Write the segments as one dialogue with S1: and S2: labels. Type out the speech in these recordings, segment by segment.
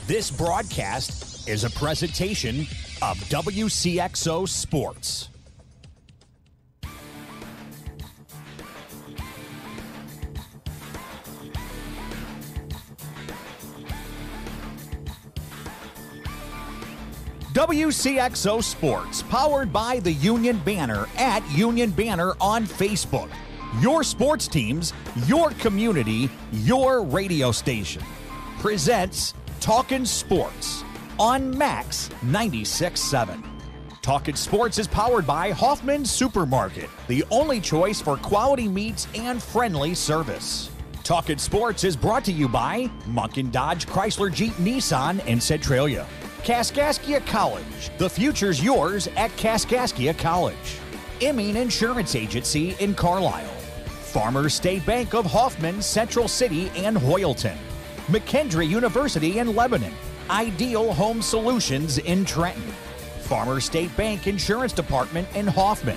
S1: This broadcast is a presentation of Wcxo Sports. Wcxo Sports, powered by the Union Banner at Union Banner on Facebook. Your sports teams, your community, your radio station. Presents Talkin Sports on Max 96.7. Talkin Sports is powered by Hoffman Supermarket, the only choice for quality meats and friendly service. Talkin Sports is brought to you by Munkin Dodge Chrysler Jeep Nissan in Centralia. Kaskaskia College. The future's yours at Kaskaskia College. Emeen Insurance Agency in Carlisle. Farmers State Bank of Hoffman, Central City, and Hoyleton. McKendree University in Lebanon. Ideal Home Solutions in Trenton. Farmers State Bank Insurance Department in Hoffman.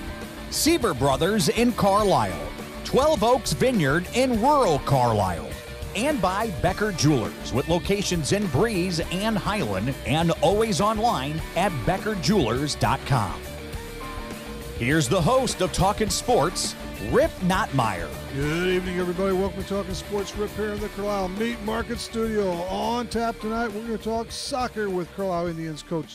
S1: Sieber Brothers in Carlisle. 12 Oaks Vineyard in rural Carlisle. And by Becker Jewelers, with locations in Breeze and Highland, and always online at beckerjewelers.com. Here's the host of Talkin Sports, Rip Notmeyer.
S2: Good evening, everybody. Welcome to Talkin Sports. Rip here in the Carlisle Meat Market Studio. On tap tonight, we're going to talk soccer with Carlisle Indians coach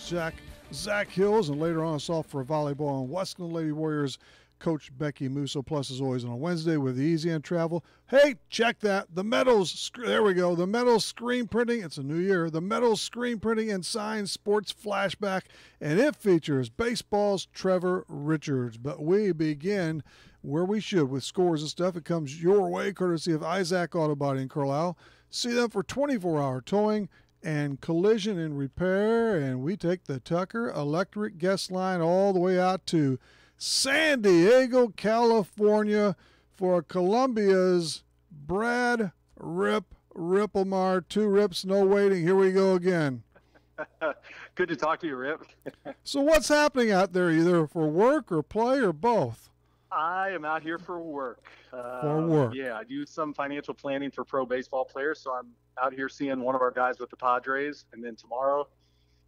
S2: Zach Hills, and later on, assault for volleyball and Westland Lady Warriors Coach Becky Musso. Plus, as always, on a Wednesday with the Easy End Travel. Hey, check that. The Meadows, there we go. The Meadows Screen Printing. It's a new year. The Meadows Screen Printing and Signs Sports Flashback. And it features baseball's Trevor Richards. But we begin where we should with scores and stuff. It comes your way, courtesy of Isaac Auto Body in Carlisle. See them for 24-hour towing and collision and repair. And we take the Tucker Electric Guest Line all the way out to San Diego, California, for Columbia's Brad Ripplemar. 2 rips, no waiting. Here we go again.
S3: Good to talk to you, Rip.
S2: So what's happening out there, either for work or play or both?
S3: I am out here for work.
S2: For work.
S3: Yeah, I do some financial planning for pro baseball players, so I'm out here seeing one of our guys with the Padres, and then tomorrow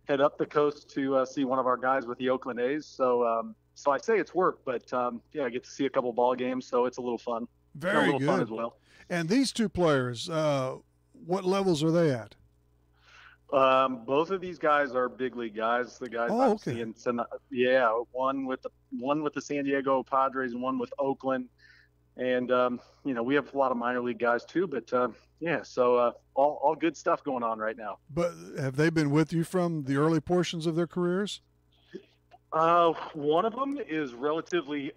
S3: head up the coast to see one of our guys with the Oakland A's. So I say it's work, but yeah, I get to see a couple ball games, so it's a little fun.
S2: Very good.
S3: Fun as well.
S2: And these two players, what levels are they at?
S3: Both of these guys are big league guys. The guys I'm seeing, yeah, one with the San Diego Padres and one with Oakland, and we have a lot of minor league guys too. But yeah, so all good stuff going on right now.
S2: But have they been with you from the early portions of their careers?
S3: One of them is a relatively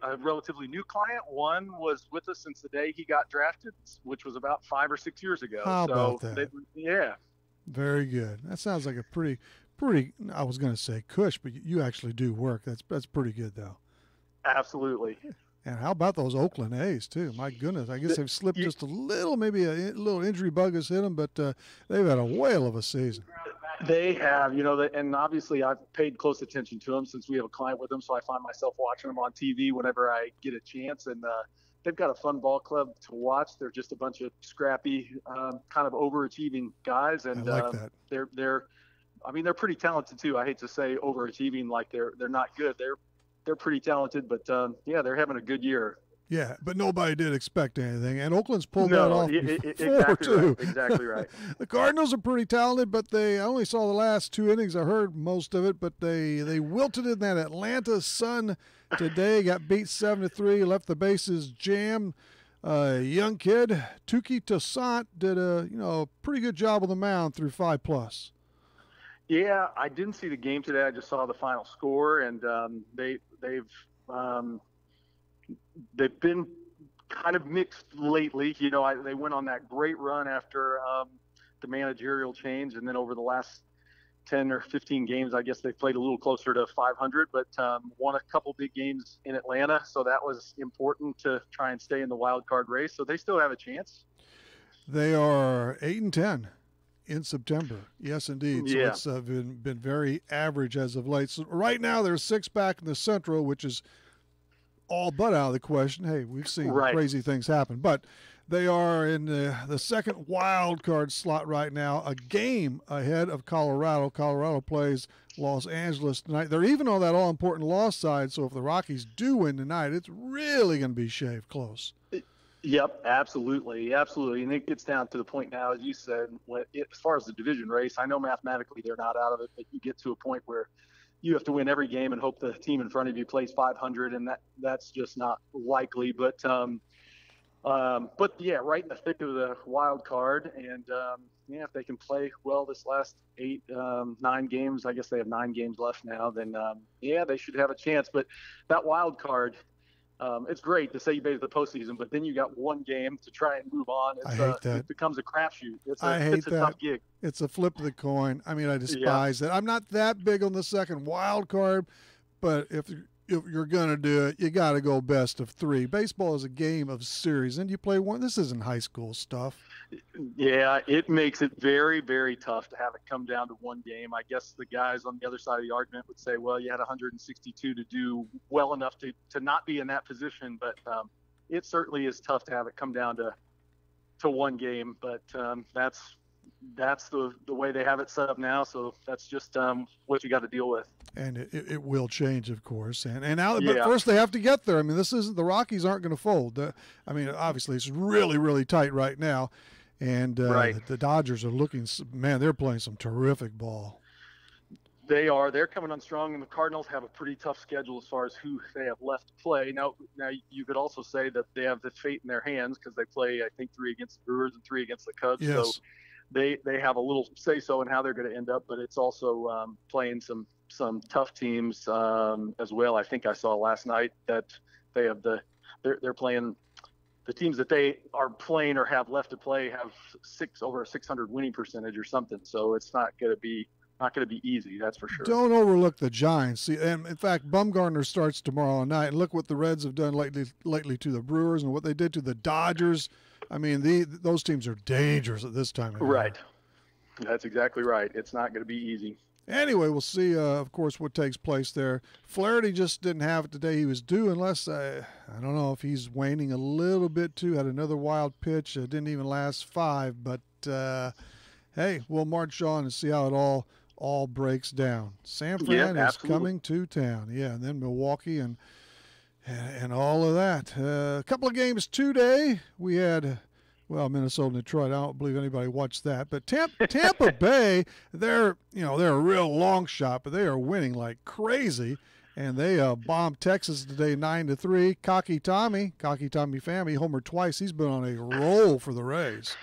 S3: new client. One was with us since the day he got drafted, which was about 5 or 6 years ago.
S2: How about that?
S3: Yeah.
S2: Very good. That sounds like a pretty, I was going to say cush, but you actually do work. That's pretty good, though.
S3: Absolutely.
S2: And how about those Oakland A's, too? My goodness. I guess they've slipped just a little, maybe a little injury bug has hit them, but they've had a whale of a season.
S3: They have, and obviously I've paid close attention to them since we have a client with them, so I find myself watching them on TV whenever I get a chance, and they've got a fun ball club to watch. They're just a bunch of scrappy, kind of overachieving guys, and
S2: I like that.
S3: They're pretty talented too. I hate to say overachieving like they're not good. They're pretty talented, but yeah, they're having a good year.
S2: Yeah, but nobody did expect anything, and Oakland's pulled that off before,
S3: exactly
S2: too.
S3: Right, exactly right.
S2: The Cardinals are pretty talented, but I only saw the last 2 innings. I heard most of it, but they wilted in that Atlanta Sun today, got beat 7-3, left the bases jammed. Young kid, Tuki Toussaint, did a pretty good job on the mound through 5+.
S3: Yeah, I didn't see the game today. I just saw the final score, and they've been kind of mixed lately. They went on that great run after the managerial change, and then over the last 10 or 15 games, I guess they've played a little closer to 500, but won a couple big games in Atlanta, so that was important to try and stay in the wild card race. So they still have a chance.
S2: They are 8-10 in September. Yes, indeed. So it's been very average as of late. So right now they're 6 back in the Central, which is all but out of the question. Hey, we've seen crazy things happen. But They are in the second wild card slot right now, a game ahead of Colorado. Colorado plays Los Angeles tonight. They're even on that all-important loss side, so if the Rockies do win tonight, it's really going to be shaved close.
S3: Yep, absolutely. And it gets down to the point now, as you said, as far as the division race, I know mathematically they're not out of it, but you get to a point where you have to win every game and hope the team in front of you plays 500, and that's just not likely. But yeah, right in the thick of the wild card, and yeah, if they can play well this last 9 games, I guess they have 9 games left now, then yeah, they should have a chance. But that wild card, it's great to say you made it to the postseason, but then you got one game to try and move on.
S2: I hate that.
S3: It becomes a crapshoot. It's a
S2: that.
S3: tough gig.
S2: It's a flip of the coin. I mean, I despise that. I'm not that big on the second wild card, but if you're going to do it, you got to go best of 3. Baseball is a game of series, and you play one. This isn't high school stuff.
S3: Yeah, it makes it very, very tough to have it come down to one game. I guess the guys on the other side of the argument would say, well, you had 162 to do well enough to not be in that position, but it certainly is tough to have it come down to one game. But that's the way they have it set up now, so that's just what you got to deal with. And
S2: it will change, of course. But first they have to get there. I mean, the Rockies aren't going to fold. I mean, obviously it's really, really tight right now. And
S3: right.
S2: The Dodgers are looking, man, they're playing some terrific ball.
S3: They are. They're coming on strong, and the Cardinals have a pretty tough schedule as far as who they have left to play. Now you could also say that they have the fate in their hands because they play, I think, 3 against the Brewers and 3 against the Cubs.
S2: Yes.
S3: So they have a little say-so in how they're going to end up, but it's also playing some tough teams as well. I think I saw last night that they have they're playing. The teams that they are playing or have left to play have over a 600 winning percentage or something. So it's not going to be easy. That's for sure.
S2: Don't overlook the Giants. See, and in fact, Bumgarner starts tomorrow night. And look what the Reds have done lately to the Brewers and what they did to the Dodgers. I mean, those teams are dangerous at this time of year.
S3: Right. That's exactly right. It's not going to be easy.
S2: Anyway, we'll see, of course, what takes place there. Flaherty just didn't have it today. He was due, unless I don't know if he's waning a little bit too. Had another wild pitch. Didn't even last 5. But, hey, we'll march on and see how it all breaks down. San Fran is coming to town. Yeah, and then Milwaukee and all of that. A couple of games today. We had Minnesota and Detroit. I don't believe anybody watched that. But Tampa Bay, they're a real long shot, but they are winning like crazy. And they bombed Texas today 9-3. Cocky Tommy Pham, he homered twice. He's been on a roll for the Rays.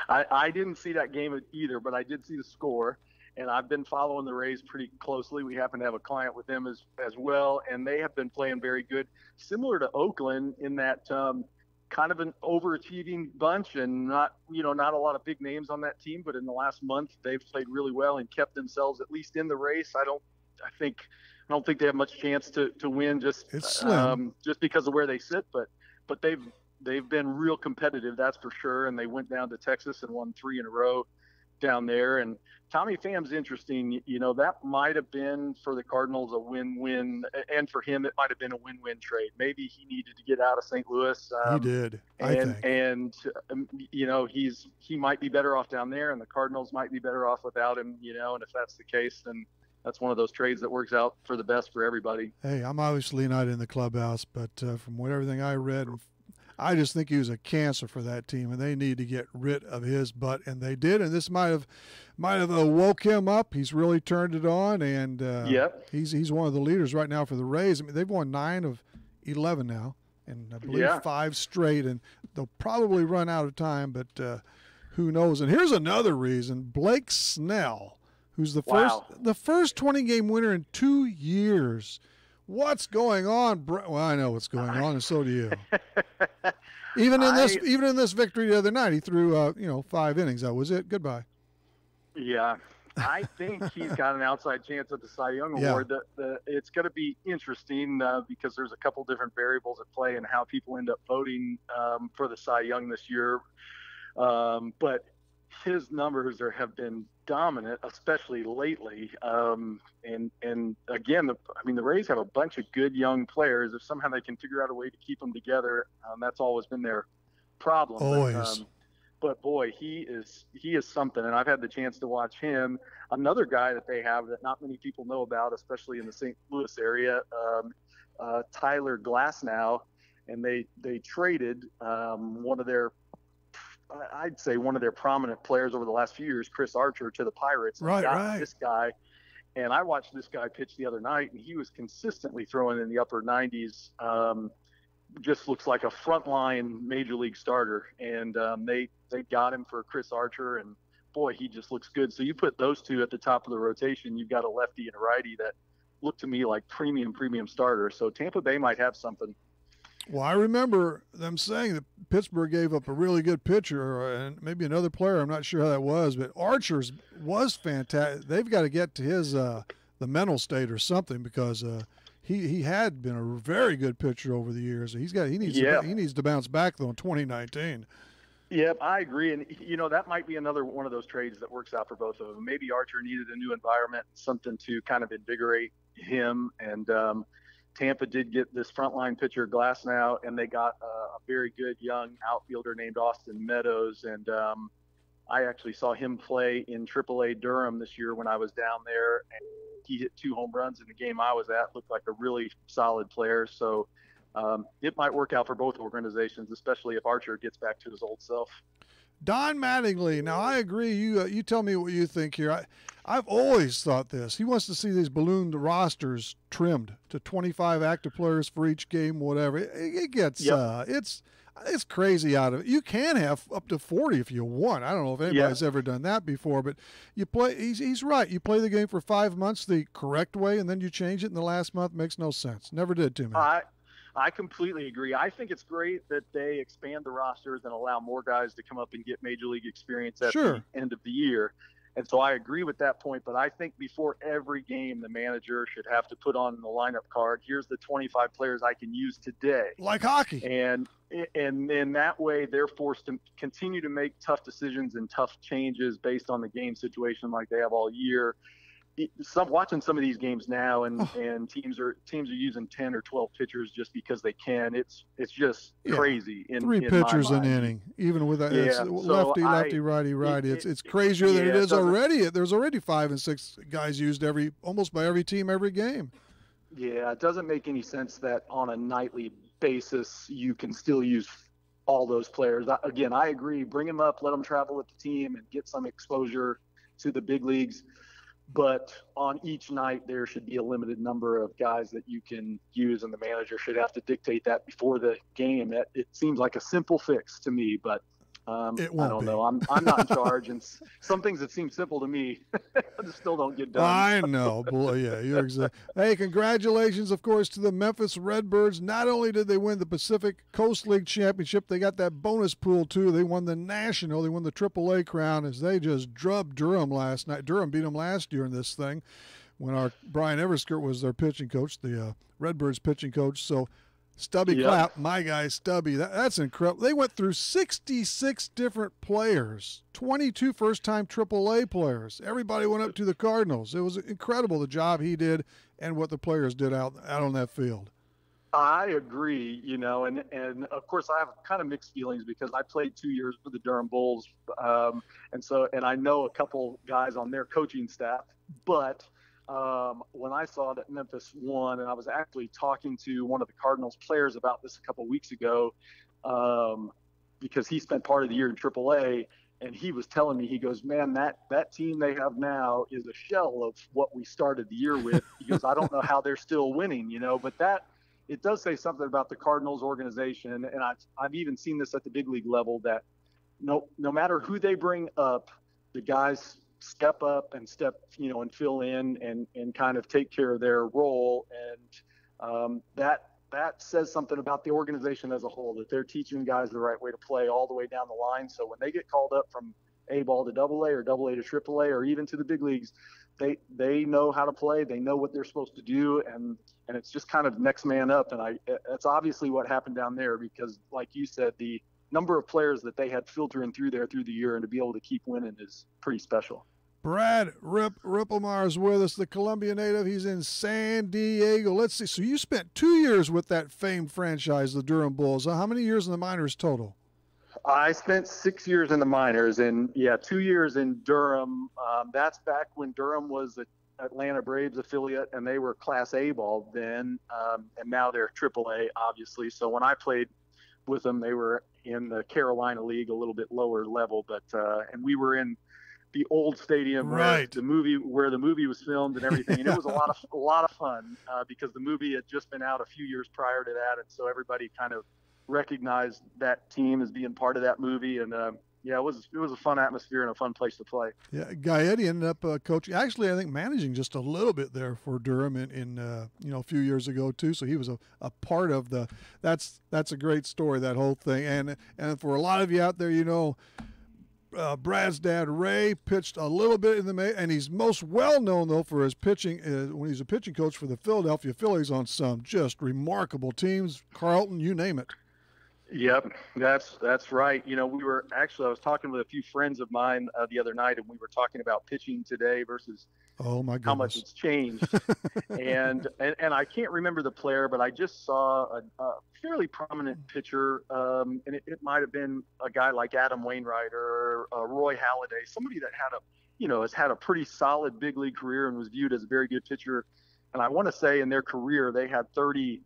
S3: I didn't see that game either, but I did see the score. And I've been following the Rays pretty closely. We happen to have a client with them as well, and they have been playing very good, similar to Oakland in that kind of an overachieving bunch, and not a lot of big names on that team. But in the last month, they've played really well and kept themselves at least in the race. I don't think they have much chance to win just because of where they sit. But they've been real competitive, that's for sure. And they went down to Texas and won 3 in a row down there. And Tommy Pham's interesting. That might have been for the Cardinals a win-win, and for him it might have been a win-win trade. Maybe he needed to get out of St. Louis.
S2: He did, I think.
S3: And he might be better off down there, and the Cardinals might be better off without him. And if that's the case, then that's one of those trades that works out for the best for everybody.
S2: Hey, I'm obviously not in the clubhouse, but from everything I read, I just think he was a cancer for that team, and they need to get rid of his butt, and they did. And this might have woke him up. He's really turned it on, and he's one of the leaders right now for the Rays. I mean, they've won 9 of 11 now, and I believe 5 straight, and they'll probably run out of time, but who knows? And here's another reason: Blake Snell, who's the first 20-game winner in 2 years. What's going on? Well, I know what's going on, and so do you. Even in this victory the other night, he threw 5 innings. That was it. Goodbye.
S3: Yeah, I think he's got an outside chance at the Cy Young Award. It's going to be interesting because there's a couple different variables at play and how people end up voting for the Cy Young this year. But his numbers have been dominant, especially lately. And again, the Rays have a bunch of good young players. If somehow they can figure out a way to keep them together, that's always been their problem.
S2: Always.
S3: But boy, he is something, and I've had the chance to watch him. Another guy that they have that not many people know about, especially in the St. Louis area, Tyler Glasnow, and they traded one of their prominent players over the last few years, Chris Archer, to the Pirates. And got this guy, and I watched this guy pitch the other night, and he was consistently throwing in the upper 90s. Just looks like a frontline major league starter, and they got him for Chris Archer, and boy, he just looks good. So you put those two at the top of the rotation, you've got a lefty and a righty that look to me like premium starters. So Tampa Bay might have something.
S2: Well, I remember them saying that Pittsburgh gave up a really good pitcher and maybe another player. I'm not sure how that was, but Archer's was fantastic. They've got to get to his the mental state or something, because he had been a very good pitcher over the years. He needs to bounce back though in 2019.
S3: Yep, I agree, and that might be another one of those trades that works out for both of them. Maybe Archer needed a new environment, something to kind of invigorate him, and Tampa did get this frontline pitcher Glasnow, and they got a very good young outfielder named Austin Meadows, and I actually saw him play in AAA Durham this year when I was down there, and he hit 2 home runs in the game I was at. Looked like a really solid player, so it might work out for both organizations, especially if Archer gets back to his old self.
S2: Don Mattingly. Now, I agree. You tell me what you think here. I've always thought this. He wants to see these ballooned rosters trimmed to 25 active players for each game, whatever. It gets it's crazy out of it. You can have up to 40 if you want. I don't know if anybody's ever done that before, but you play. He's right. You play the game for 5 months the correct way, and then you change it in the last month. Makes no sense. Never did to me.
S3: I completely agree. I think it's great that they expand the rosters and allow more guys to come up and get major league experience at the end of the year. And so I agree with that point, but I think before every game, the manager should have to put on the lineup card. Here's the 25 players I can use today.
S2: Like hockey.
S3: And in that way, they're forced to continue to make tough decisions and tough changes based on the game situation like they have all year. Watching some of these games now, and teams are using 10 or 12 pitchers just because they can. It's just crazy.
S2: Three pitchers an inning, even with that. Lefty, righty. It's crazier than it is already. There's already 5 and 6 guys used almost by every team every game.
S3: Yeah, it doesn't make any sense that on a nightly basis you can still use all those players. Again, I agree. Bring them up, let them travel with the team, and get some exposure to the big leagues. But on each night, there should be a limited number of guys that you can use, and the manager should have to dictate that before the game. It seems like a simple fix to me, but I don't know. I'm not in charge, and some things that seem simple to me still don't get done.
S2: I know. Boy, yeah, you're exactly. Hey, congratulations, of course, to the Memphis Redbirds. Not only did they win the Pacific Coast League Championship, they got that bonus pool, too. They won the National. They won the AAA crown as they just drubbed Durham last night. Durham beat them last year in this thing when our Brian Everskirt was their pitching coach, the Redbirds pitching coach. So, Stubby Clapp, my guy Stubby, that's incredible. They went through 66 different players, 22 first-time AAA players. Everybody went up to the Cardinals. It was incredible the job he did and what the players did out on that field.
S3: I agree, and of course I have kind of mixed feelings because I played 2 years for the Durham Bulls, and I know a couple guys on their coaching staff, but when I saw that Memphis won, and I was actually talking to one of the Cardinals players about this a couple weeks ago, because he spent part of the year in AAA, and he was telling me, he goes, man, that team they have now is a shell of what we started the year with. He goes, I don't know how they're still winning, but it does say something about the Cardinals organization, and I've even seen this at the big league level, that no matter who they bring up, the guys step up and and fill in and kind of take care of their role. And that says something about the organization as a whole, that they're teaching guys the right way to play all the way down the line. So when they get called up from A ball to AA or AA to AAA or even to the big leagues, they know how to play. They know what they're supposed to do. And it's just kind of next man up. And that's obviously what happened down there, because like you said, the number of players that they had filtering through there through the year and to be able to keep winning is pretty special.
S2: Brad Ripplemar is with us, the Columbia native. He's in San Diego. Let's see. So you spent 2 years with that famed franchise, the Durham Bulls. How many years in the minors total?
S3: I spent 6 years in the minors, and 2 years in Durham. That's back when Durham was the Atlanta Braves affiliate, and they were Class A ball then, and now they're AAA, obviously. So when I played with them, they were in the Carolina League, a little bit lower level, but and we were in the old stadium where the movie was filmed and everything, and it was a lot of fun because the movie had just been out a few years prior to that, and so everybody kind of recognized that team as being part of that movie, and it was a fun atmosphere and a fun place to play. Yeah,
S2: Gaetti ended up coaching, actually I think managing just a little bit there for Durham in a few years ago too. So he was a part of the. That's a great story, that whole thing, and for a lot of you out there, Brad's dad Ray pitched a little bit in the and he's most well known though for his pitching when he's a pitching coach for the Philadelphia Phillies on some just remarkable teams, Carlton, you name it.
S3: Yep, that's right. I was talking with a few friends of mine the other night, and we were talking about pitching today versus how much it's changed. and I can't remember the player, but I just saw a fairly prominent pitcher, and it might have been a guy like Adam Wainwright or Roy Halladay, somebody that has had a pretty solid big league career and was viewed as a very good pitcher. And I want to say in their career they had 30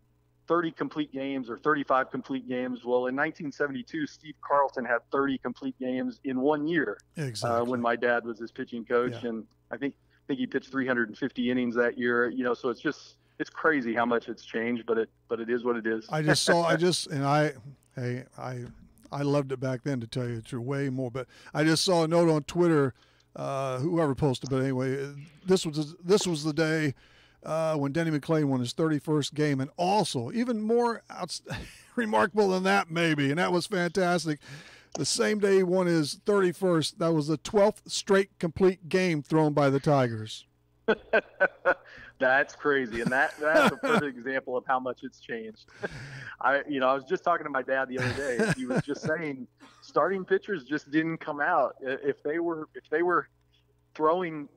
S3: complete games or 35 complete games. Well, in 1972, Steve Carlton had 30 complete games in 1 year.
S2: Exactly.
S3: When my dad was his pitching coach, and I think he pitched 350 innings that year. So it's crazy how much it's changed, but it is what it is.
S2: I loved it back then, to tell you the truth, way more. But I just saw a note on Twitter, whoever posted, but anyway, this was the day when Denny McClain won his 31st game, and also even more remarkable than that maybe, and that was fantastic. The same day he won his 31st, that was the 12th straight complete game thrown by the Tigers.
S3: That's crazy, and that's a perfect example of how much it's changed. I was just talking to my dad the other day. He was just saying starting pitchers just didn't come out. If they were throwing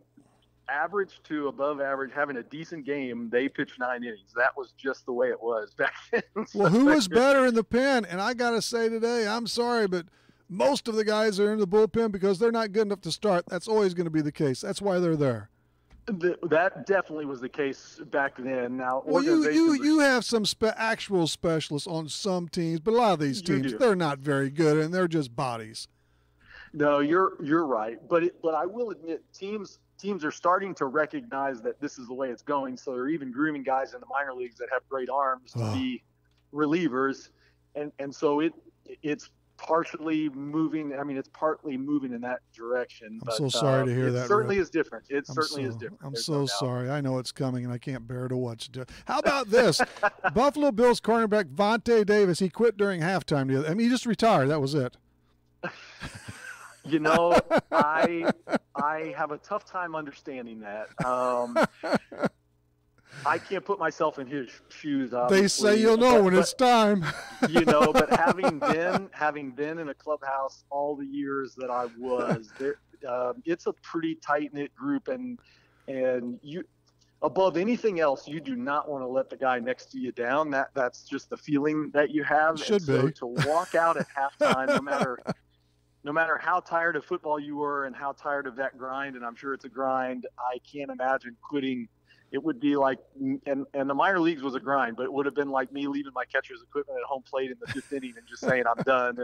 S3: average to above average, having a decent game, they pitched 9 innings. That was just the way it was back then.
S2: Well, who was better in the pen? And I got to say today, I'm sorry, but most of the guys are in the bullpen because they're not good enough to start. That's always going to be the case. That's why they're there.
S3: That definitely was the case back then. Now,
S2: well, you have some actual specialists on some teams, but a lot of these teams, they're not very good, and they're just bodies.
S3: No, you're right. But I will admit, teams are starting to recognize that this is the way it's going. So they're even grooming guys in the minor leagues that have great arms to be relievers. And so it's partially moving. I mean, it's partly moving in that direction.
S2: I'm so sorry to hear that.
S3: It certainly is different. It certainly is different.
S2: I'm so sorry. I know it's coming, and I can't bear to watch it. How about this? Buffalo Bills cornerback Vontae Davis, he quit during halftime. He just retired. That was it.
S3: I have a tough time understanding that. I can't put myself in his shoes. Obviously.
S2: They say you'll know when it's time.
S3: But having been in a clubhouse all the years that I was there, it's a pretty tight knit group, and you, above anything else, you do not want to let the guy next to you down. That's just the feeling that you have.
S2: Should be.
S3: So to walk out at halftime, no matter how tired of football you were and how tired of that grind, and I'm sure it's a grind, I can't imagine quitting. It would be like, and the minor leagues was a grind, but it would have been like me leaving my catcher's equipment at home plate in the 5th inning and just saying I'm done.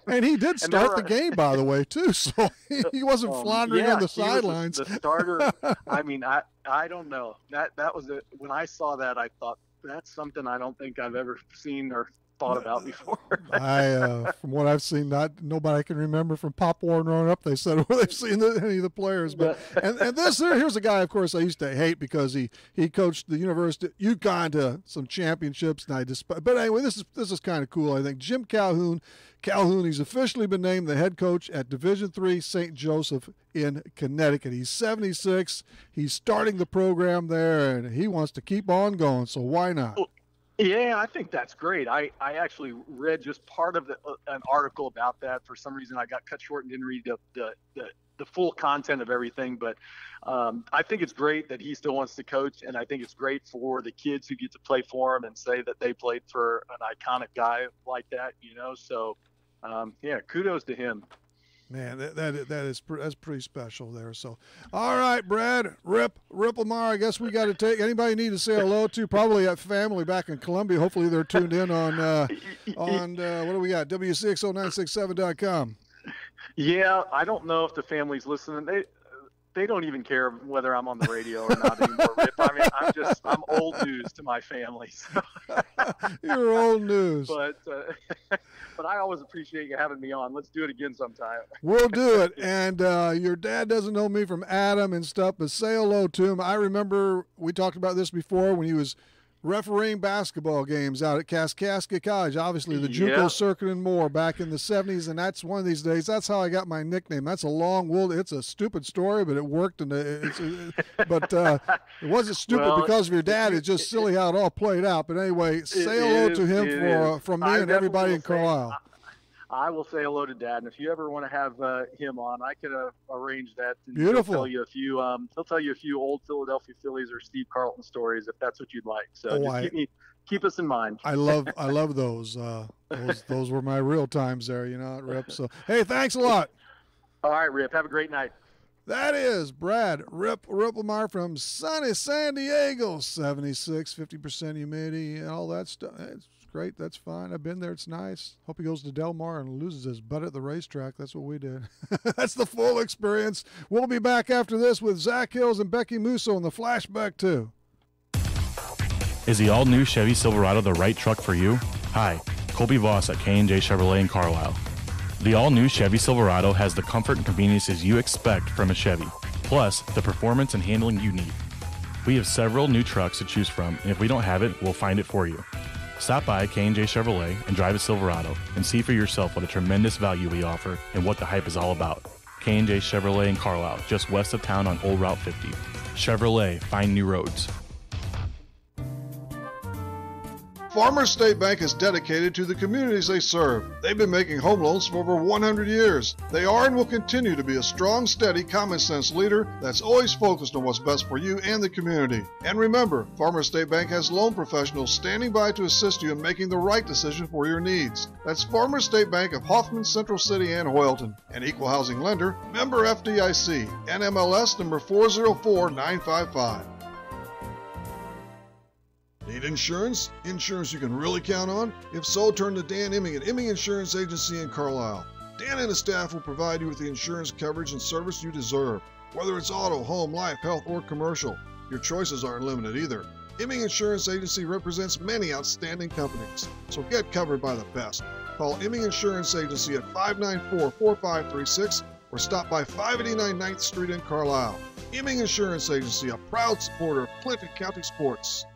S2: And he did start the game, by the way, too, so he wasn't floundering on the sidelines.
S3: The starter. I mean, I don't know. That was it. When I saw that, I thought that's something I don't think I've ever seen or thought about before.
S2: From what I've seen, nobody can remember from Pop Warner on up. They said where they've seen any of the players, but here's a guy, of course, I used to hate because he coached the University of UConn to some championships, and but anyway, this is kind of cool. I think Jim Calhoun, he's officially been named the head coach at Division III St. Joseph in Connecticut. He's 76. He's starting the program there, and he wants to keep on going. So why not?
S3: Yeah, I think that's great. I actually read just part of an article about that. For some reason, I got cut short and didn't read the full content of everything. But I think it's great that he still wants to coach, and I think it's great for the kids who get to play for him and say that they played for an iconic guy like that. So kudos to him.
S2: Man, that's pretty special there. So, all right, Brad, Rip Lamar. I guess we got to take anybody you need to say hello to. Probably a family back in Columbia. Hopefully, they're tuned in on what do we got? Wcxo967.com.
S3: Yeah, I don't know if the family's listening. They don't even care whether I'm on the radio or not anymore, Rip. I mean, I'm old news to my family. So.
S2: You're old news.
S3: But I always appreciate you having me on. Let's do it again sometime.
S2: We'll do it. And your dad doesn't know me from Adam and stuff, but say hello to him. I remember we talked about this before when he was refereeing basketball games out at Kaskaskia College, obviously the JUCO circuit and more back in the 70s, and that's one of these days. That's how I got my nickname. That's a it's a stupid story, but it worked, and it wasn't stupid because of your dad. It's just silly how it all played out. But anyway, say hello to him from me and everybody in Carlisle.
S3: I will say hello to Dad, and if you ever want to have him on, I can arrange that. And
S2: Beautiful.
S3: He'll tell you a few old Philadelphia Phillies or Steve Carlton stories if that's what you'd like. So keep us in mind.
S2: I love those. Those were my real times there, Rip. So hey, thanks a lot.
S3: All right, Rip. Have a great night.
S2: That is Brad Rip Lamar from sunny San Diego. 76, 50% humidity, and all that stuff. It's great. That's fine. I've been there. It's nice. Hope he goes to Del Mar and loses his butt at the racetrack. That's what we did. That's the full experience. We'll be back after this with Zach Hills and Becky Musso in the flashback too.
S4: Is the all-new Chevy Silverado the right truck for you? Hi, Colby Voss at K&J Chevrolet in Carlisle. The all-new Chevy Silverado has the comfort and conveniences you expect from a Chevy, plus the performance and handling you need. We have several new trucks to choose from, and if we don't have it, we'll find it for you. Stop by K&J Chevrolet and drive a Silverado and see for yourself what a tremendous value we offer and what the hype is all about. K&J Chevrolet in Carlisle, just west of town on Old Route 50. Chevrolet, find new roads.
S2: Farmers State Bank is dedicated to the communities they serve. They've been making home loans for over 100 years. They are and will continue to be a strong, steady, common-sense leader that's always focused on what's best for you and the community. And remember, Farmers State Bank has loan professionals standing by to assist you in making the right decision for your needs. That's Farmers State Bank of Hoffman, Central City, and Hoyleton. An equal housing lender, member FDIC, NMLS number 404955. Need insurance? Insurance you can really count on? If so, turn to Dan Imming at Imming Insurance Agency in Carlisle. Dan and his staff will provide you with the insurance coverage and service you deserve. Whether it's auto, home, life, health, or commercial, your choices aren't limited either. Imming Insurance Agency represents many outstanding companies, so get covered by the best. Call Imming Insurance Agency at 594-4536 or stop by 589 9th Street in Carlisle. Imming Insurance Agency, a proud supporter of Clinton County sports.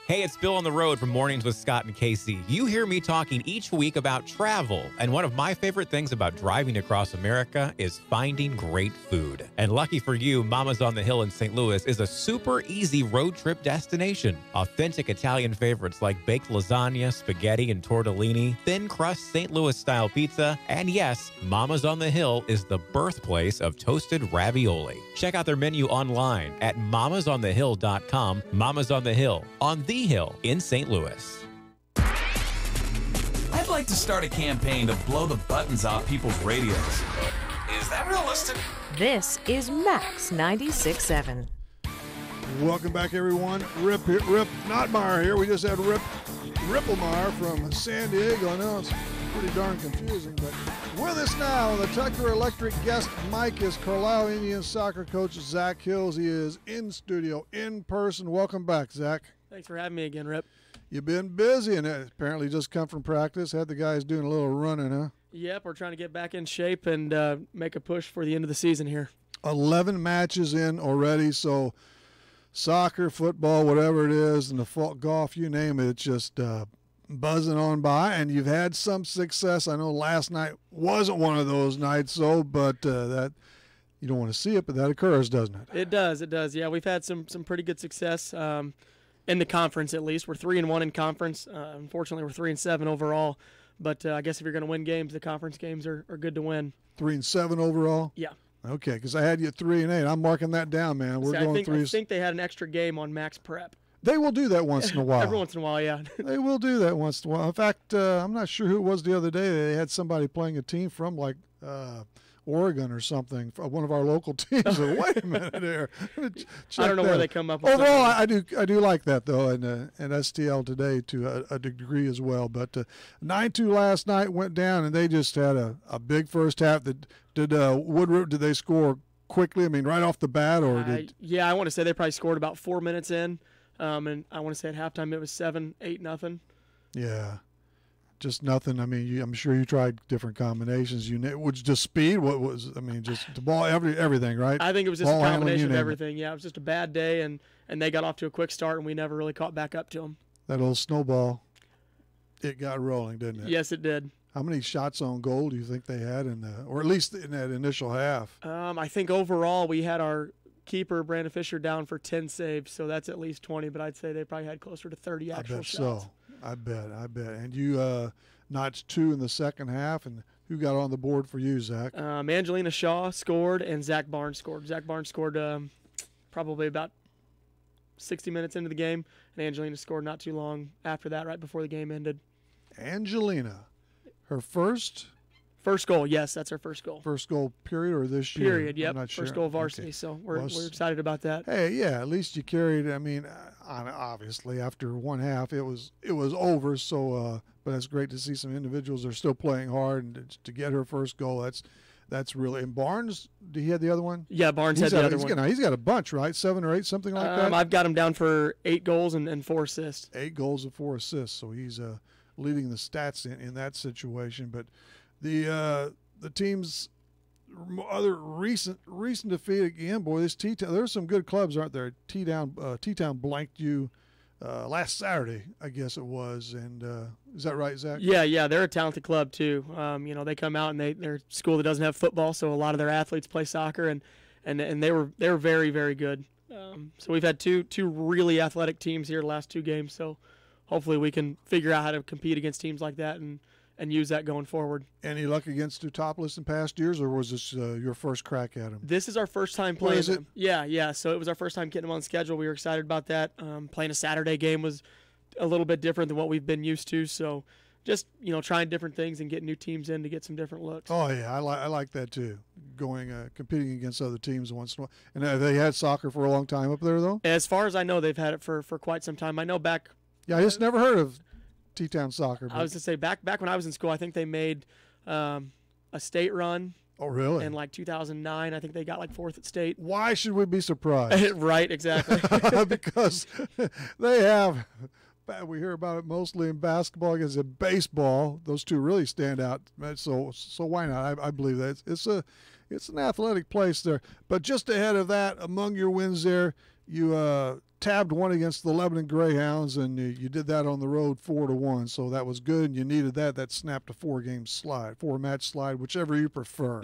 S5: Hey, it's Bill on the road from Mornings with Scott and Casey. You hear me talking each week about travel, and one of my favorite things about driving across America is finding great food. And lucky for you, Mama's on the Hill in St. Louis is a super easy road trip destination. Authentic Italian favorites like baked lasagna, spaghetti, and tortellini, thin crust St. Louis-style pizza, and yes, Mama's on the Hill is the birthplace of toasted ravioli. Check out their menu online at mamasonthehill.com. Mama's on the Hill, on the Hill in St. Louis.
S6: I'd like to start a campaign to blow the buttons off people's radios. Is that realistic?
S7: This is Max 96.7.
S2: Welcome back, everyone. Rip Notmeyer here. We just had Rip Lamar from San Diego. I know it's pretty darn confusing, but with us now, the Tucker Electric guest mic is Carlisle Indians soccer coach Zach Hills. He is in studio, in person. Welcome back, Zach.
S8: Thanks for having me again, Rip.
S2: You've been busy, and apparently just come from practice. Had the guys doing a little running, huh?
S8: Yep, we're trying to get back in shape and make a push for the end of the season here.
S2: 11 matches in already, so soccer, football, whatever it is, and the golf, you name it, it's just buzzing on by, and you've had some success. I know last night wasn't one of those nights, but that you don't want to see it, but that occurs, doesn't it?
S8: It does. Yeah, we've had some pretty good success in the conference, at least. We're 3-1 in conference. Unfortunately, we're 3-7 overall. But I guess if you're going to win games, the conference games are good to win.
S2: 3-7 overall?
S8: Yeah.
S2: Okay, because I had you at 3-8. I'm marking that down, man. We're going 3.
S8: I think they had an extra game on Max Prep.
S2: They will do that once in a while.
S8: Every once in a while, yeah.
S2: They will do that once in a while. In fact, I'm not sure who it was the other day. They had somebody playing a team from like Oregon or something, one of our local teams. Wait a minute there.
S8: I don't know where they come up with.
S2: Overall, I do like that though, and STL today to a degree as well. But 9-2 last night went down, and they just had a big first half. Did Woodruff? Did they score quickly? I mean, right off the bat, or did?
S8: Yeah, I want to say they probably scored about 4 minutes in, and I want to say at halftime it was 7-8-0.
S2: Yeah. Just nothing. I mean, I'm sure you tried different combinations. Was just speed? What was? I mean, just the ball, everything, right?
S8: I think it was just a combination of everything. Yeah, it was just a bad day, and they got off to a quick start, and we never really caught back up to them.
S2: That old snowball, it got rolling, didn't it?
S8: Yes, it did.
S2: How many shots on goal do you think they had or at least in that initial half?
S8: I think overall we had our keeper Brandon Fisher down for 10 saves, so that's at least 20. But I'd say they probably had closer to 30 actual shots.
S2: So. I bet. And you notched 2 in the second half. And who got on the board for you, Zach?
S8: Angelina Shaw scored, and Zach Barnes scored. Zach Barnes scored probably about 60 minutes into the game, and Angelina scored not too long after that, right before the game ended.
S2: Angelina, her first
S8: goal. Yes, that's her first goal.
S2: First goal, period, or this year?
S8: Period. Yep.
S2: I'm not sure.
S8: First goal varsity. Okay. So we're excited about that.
S2: Hey, yeah. At least you carried. I mean, obviously after one half, it was over. So, but it's great to see some individuals that are still playing hard, and to get her first goal. That's really. And Barnes, did he have the other one?
S8: Yeah, Barnes had the other one.
S2: He's got a bunch, right? 7 or 8, something like that.
S8: I've got him down for 8 goals and 4 assists.
S2: 8 goals and 4 assists. So he's leading the stats in that situation. But the team's other recent defeat again, boy. This T-Town. There's some good clubs, aren't there? T-Town blanked you last Saturday, I guess it was. And is that right, Zach?
S8: Yeah, they're a talented club too. They come out and they're a school that doesn't have football, so a lot of their athletes play soccer, and they were very, very good. So we've had two really athletic teams here the last 2 games. So hopefully we can figure out how to compete against teams like that and use that going forward.
S2: Any luck against Teutopolis in past years, or was this your first crack at them?
S8: This is our first time playing them. Yeah. So it was our first time getting them on schedule. We were excited about that. Playing a Saturday game was a little bit different than what we've been used to. So just, trying different things and getting new teams in to get some different looks.
S2: Oh, yeah, I like that too. Competing against other teams once in a while. And have they had soccer for a long time up there, though?
S8: As far as I know, they've had it for quite some time. I know back.
S2: Yeah, I just never heard of T-Town soccer.
S8: I was to say back when I was in school, I think they made a state run.
S2: Oh, really?
S8: In like 2009, I think they got like 4th at state.
S2: Why should we be surprised?
S8: Right, exactly.
S2: Because they have. We hear about it mostly in basketball against in baseball. Those two really stand out. So why not? I believe that it's an athletic place there. But just ahead of that, among your wins there, you tabbed one against the Lebanon Greyhounds, and you did that on the road 4-1. So that was good, and you needed that. That snapped a 4-match slide, whichever you prefer.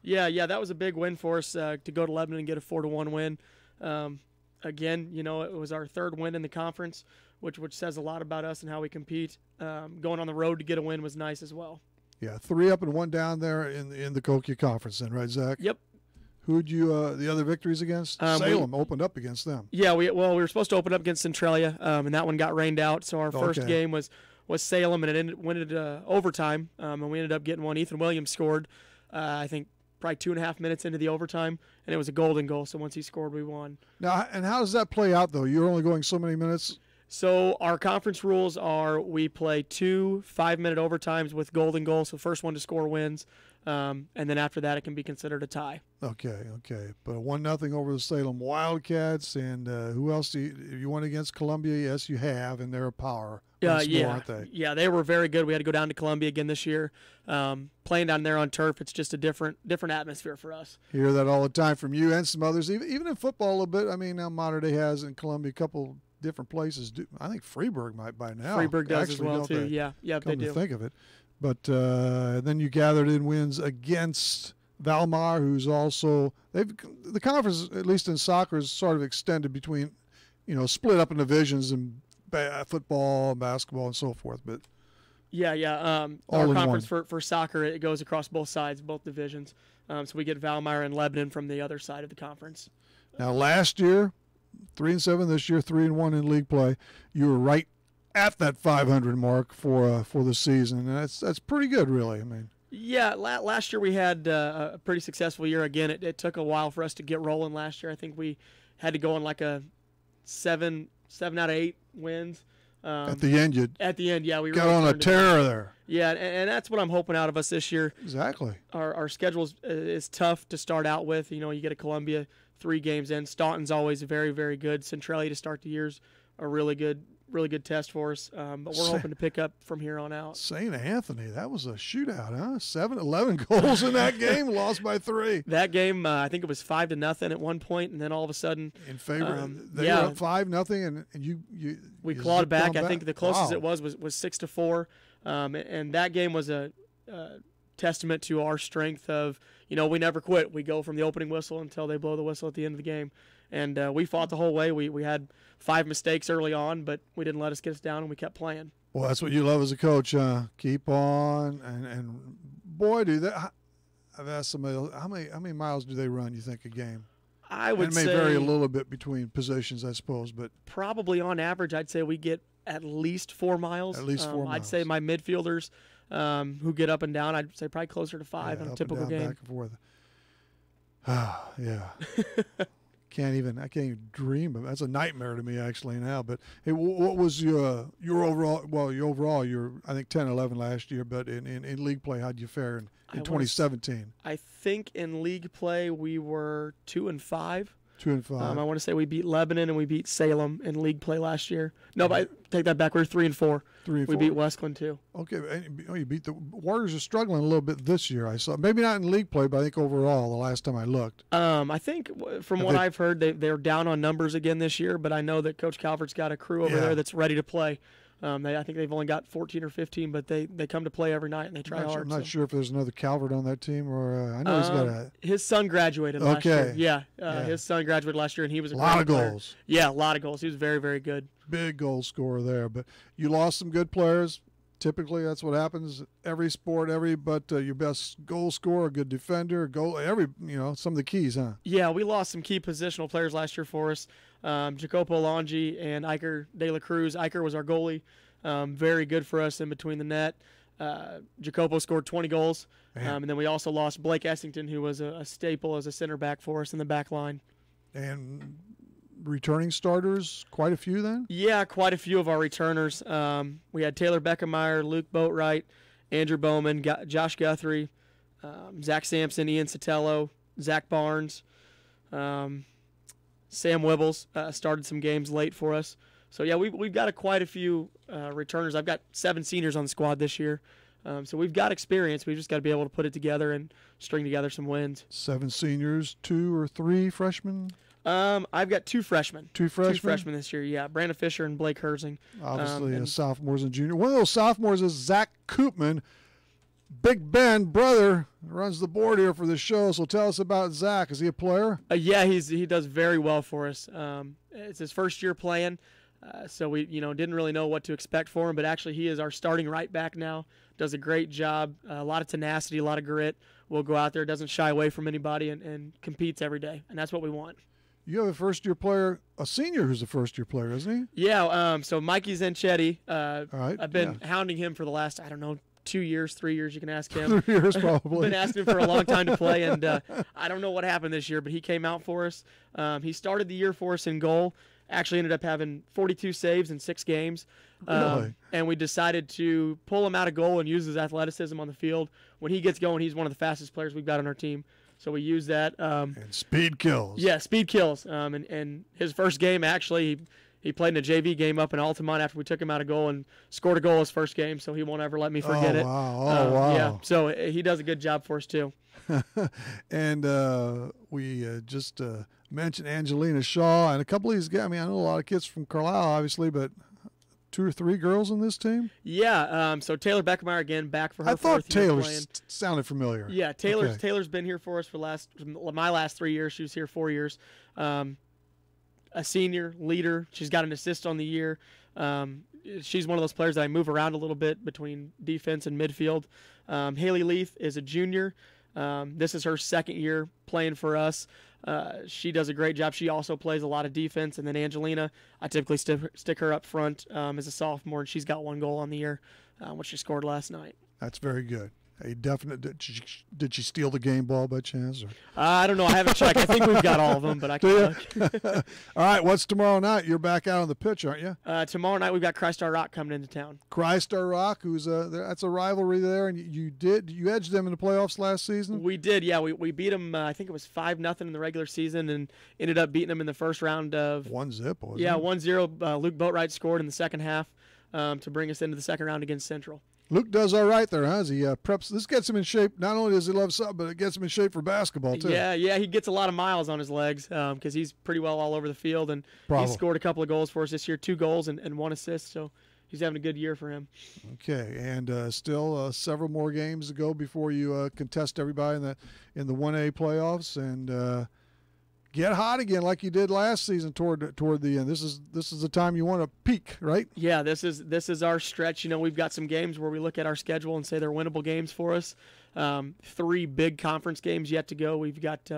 S8: Yeah, that was a big win for us to go to Lebanon and get a 4-1 win. Again, it was our 3rd win in the conference, which says a lot about us and how we compete. Going on the road to get a win was nice as well.
S2: Yeah, 3 up and 1 down there in the Kokia Conference, then, right, Zach?
S8: Yep.
S2: Who'd you the other victories against? Salem opened up against them.
S8: Yeah, we were supposed to open up against Centralia, and that one got rained out. So our first game was Salem, and it went into overtime, and we ended up getting one. Ethan Williams scored, I think, probably 2.5 minutes into the overtime, and it was a golden goal. So once he scored, we won.
S2: Now, and how does that play out, though? You're only going so many minutes?
S8: So our conference rules are we play 2 5-minute overtimes with golden goals. So first one to score wins, and then after that it can be considered a tie.
S2: Okay. But 1-0 over the Salem Wildcats, and who else do you won against Columbia? Yes, you have, and they're a power. Aren't they?
S8: Yeah, they were very good. We had to go down to Columbia again this year. Playing down there on turf, it's just a different atmosphere for us.
S2: You hear that all the time from you and some others, even in football a little bit. I mean, now Mater Dei has in Columbia a couple different places do. I think Freeburg might by now.
S8: Freeburg does as well too. Yeah, they do.
S2: Think of it, but then you gathered in wins against Valmar, who's also the conference, at least in soccer, is sort of extended between, split up in divisions and football, and basketball, and so forth. But
S8: our conference for soccer, it goes across both sides, both divisions. So we get Valmar and Lebanon from the other side of the conference.
S2: Now last year, 3-7 this year, 3-1 in league play. You were right at that 500 mark for the season. And that's pretty good, really. I mean,
S8: yeah, last year we had a pretty successful year. Again, it took a while for us to get rolling last year. I think we had to go on like a 7 out of 8 wins.
S2: At the end,
S8: yeah, we
S2: got
S8: really
S2: on a tear there.
S8: Yeah, and that's what I'm hoping out of us this year.
S2: Exactly.
S8: Our schedule is tough to start out with. You know, you get a Columbia 3 games in. Staunton's always very, very good. Centralia to start the year's a really good test for us. But we're hoping to pick up from here on out.
S2: St. Anthony, that was a shootout, huh? 11 goals in that game, lost by 3.
S8: That game, I think it was 5-0 at one point, and then all of a sudden,
S2: in favor, they were up 5-0, and you
S8: we clawed back. I think the closest
S2: wow.
S8: it was 6-4, and that game was a testament to our strength of, you know, we never quit. We go from the opening whistle until they blow the whistle at the end of the game. And we fought the whole way. We had 5 mistakes early on, but we didn't let us get us down, and we kept playing.
S2: Well, that's what you love as a coach, keep on. And boy, do that. I've asked somebody, how many miles do they run, you think, a game?
S8: I would say.
S2: It may vary a little bit between positions, I suppose, but.
S8: Probably on average, I'd say we get at least 4 miles.
S2: At least 4 miles.
S8: I'd say my midfielders who get up and down, I'd say probably closer to 5 on a typical game.
S2: Back and forth. Yeah. I can't even dream of it. That's a nightmare to me actually now. But hey, what was your overall? Well, you're I think 10-11 last year. But in league play, how'd you fare in 2017?
S8: I think in league play we were 2-5.
S2: 2-5.
S8: I want to say we beat Lebanon and we beat Salem in league play last year. No, but I take that back. We were 3-4. 3-4. We beat Westland too.
S2: Okay, you beat the Warriors. Are struggling a little bit this year. I saw maybe not in league play, but I think overall the last time I looked.
S8: I think from what I've heard, they're down on numbers again this year. But I know that Coach Calvert's got a crew over there that's ready to play. I think they've only got 14 or 15, but they come to play every night and they try hard.
S2: I'm not sure if there's another Calvert on that team, or I know he's got
S8: his son graduated last year. Yeah, his son graduated last year, and he was a
S2: lot of
S8: player.
S2: goals.
S8: Yeah, a lot of goals. He was very, very good.
S2: Big goal scorer there, but you lost some good players. Typically, that's what happens. Every sport, but your best goal scorer, good defender, some of the keys, huh?
S8: Yeah, we lost some key positional players last year for us. Jacopo Longi and Iker De La Cruz. Iker was our goalie. Very good for us in between the net. Jacopo scored 20 goals. And then we also lost Blake Essington, who was a staple as a center back for us in the back line. And
S2: returning starters, quite a few then?
S8: Yeah, quite a few of our returners. We had Taylor Beckemeyer, Luke Boatwright, Andrew Bowman, Josh Guthrie, Zach Sampson, Ian Sotelo, Zach Barnes, Sam Wibbles started some games late for us. So, yeah, we've got quite a few returners. I've got 7 seniors on the squad this year. So we've got experience. We've just got to be able to put it together and string together some wins.
S2: 7 seniors, 2 or 3 freshmen?
S8: I've got 2 freshmen.
S2: 2 freshmen?
S8: 2 freshmen this year, yeah. Brandon Fisher and Blake Herzing.
S2: Obviously, sophomores and juniors. One of those sophomores is Zach Koopman. Big Ben, brother, runs the board here for the show. So tell us about Zach. Is he a player?
S8: Yeah, he does very well for us. It's his first year playing, so we didn't really know what to expect for him. But actually, he is our starting right back now. Does a great job. A lot of tenacity, a lot of grit. Will go out there, doesn't shy away from anybody, and competes every day. And that's what we want.
S2: You have a first-year player, a senior who's a first-year player, isn't he?
S8: Yeah. So Mikey Zanchetti.
S2: All right.
S8: I've been hounding him for the last 2 years, 3 years, you can ask him.
S2: 3 years probably.
S8: Been asking him for a long time to play, and I don't know what happened this year, but he came out for us. He started the year for us in goal. Actually ended up having 42 saves in 6 games.
S2: Really?
S8: And we decided to pull him out of goal and use his athleticism on the field. When he gets going, he's one of the fastest players we've got on our team. So we use that.
S2: And speed kills.
S8: Yeah, speed kills. And his first game, actually, he played in a JV game up in Altamont after we took him out of goal and scored a goal his first game, so he won't ever let me forget it.
S2: Wow.
S8: Yeah, so he does a good job for us, too.
S2: And we just mentioned Angelina Shaw and a couple of these guys. I mean, I know a lot of kids from Carlisle, obviously, but 2 or 3 girls on this team?
S8: Yeah, so Taylor Beckemeyer, again, back for her 4th year
S2: I thought Taylor
S8: playing.
S2: Sounded familiar.
S8: Yeah, Taylor's been here for us for my last 3 years. She was here 4 years. A senior leader. She's got an assist on the year. She's one of those players that I move around a little bit between defense and midfield. Haley Leith is a junior. This is her 2nd year playing for us. She does a great job. She also plays a lot of defense. And then Angelina, I typically stick her up front as a sophomore, and she's got 1 goal on the year, which she scored last night.
S2: That's very good. A definite. Did she steal the game ball by chance? Or?
S8: I don't know. I haven't checked. I think we've got all of them, but I can't look.
S2: All right. What's tomorrow night? You're back out on the pitch, aren't you?
S8: Tomorrow night we've got Christar Rock coming into town.
S2: Christar Rock, who's that's a rivalry there, and you edged them in the playoffs last season.
S8: We did, yeah. We beat them. I think it was 5-0 in the regular season, and ended up beating them in the first round of
S2: 1-0.
S8: Yeah, 1-0. Luke Boatwright scored in the second half to bring us into the second round against Central.
S2: Luke does all right there, huh? As he preps. This gets him in shape. Not only does he love something, but it gets him in shape for basketball, too.
S8: Yeah, he gets a lot of miles on his legs because he's pretty well all over the field. And he's scored a couple of goals for us this year, 2 goals and 1 assist. So he's having a good year for him.
S2: Okay, and still several more games to go before you contest everybody in the 1A playoffs and get hot again like you did last season toward the end. This is the time you want to peak, right?
S8: Yeah, this is our stretch. We've got some games where we look at our schedule and say they're winnable games for us. 3 big conference games yet to go. We've got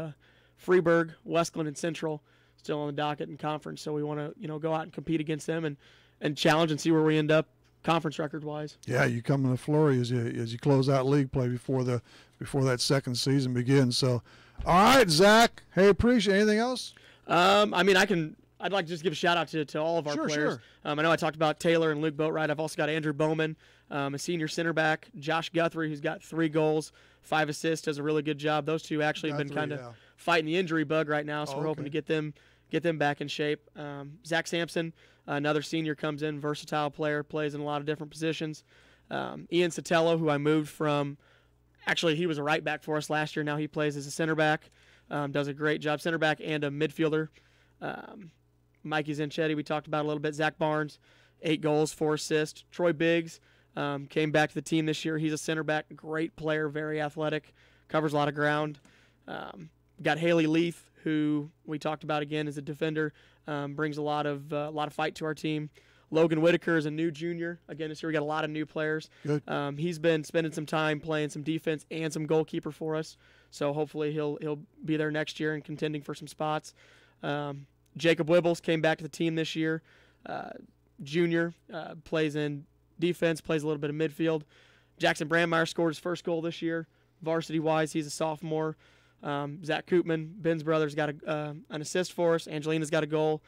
S8: Freeburg, Westland, and Central still on the docket in conference. So we want to go out and compete against them and challenge and see where we end up conference record wise.
S2: Yeah, you come in a flurry as you close out league play before that second season begins. So. All right, Zach. Hey, appreciate anything else?
S8: I'd like to just give a shout out to all of our players.
S2: Sure.
S8: I know I talked about Taylor and Luke Boatwright. I've also got Andrew Bowman, a senior center back, Josh Guthrie, who's got 3 goals, 5 assists, does a really good job. Those 2 actually have been kind of fighting the injury bug right now, so we're hoping to get them back in shape. Zach Sampson, another senior, comes in, versatile player, plays in a lot of different positions. Ian Sotelo, who I moved from. Actually, he was a right back for us last year. Now he plays as a center back. Does a great job. Center back and a midfielder. Mikey Zanchetti, we talked about a little bit. Zach Barnes, 8 goals, 4 assists. Troy Biggs came back to the team this year. He's a center back, great player, very athletic, covers a lot of ground. Got Haley Leith, who we talked about again as a defender, brings a lot of fight to our team. Logan Whitaker is a new junior. Again, this year we got a lot of new players.
S2: Good.
S8: He's been spending some time playing some defense and some goalkeeper for us. So hopefully he'll be there next year and contending for some spots. Jacob Wibbles came back to the team this year. Junior, plays in defense, plays a little bit of midfield. Jackson Brandmeier scored his first goal this year. Varsity-wise, he's a sophomore. Zach Koopman, Ben's brother's got an assist for us. Angelina's got a goal.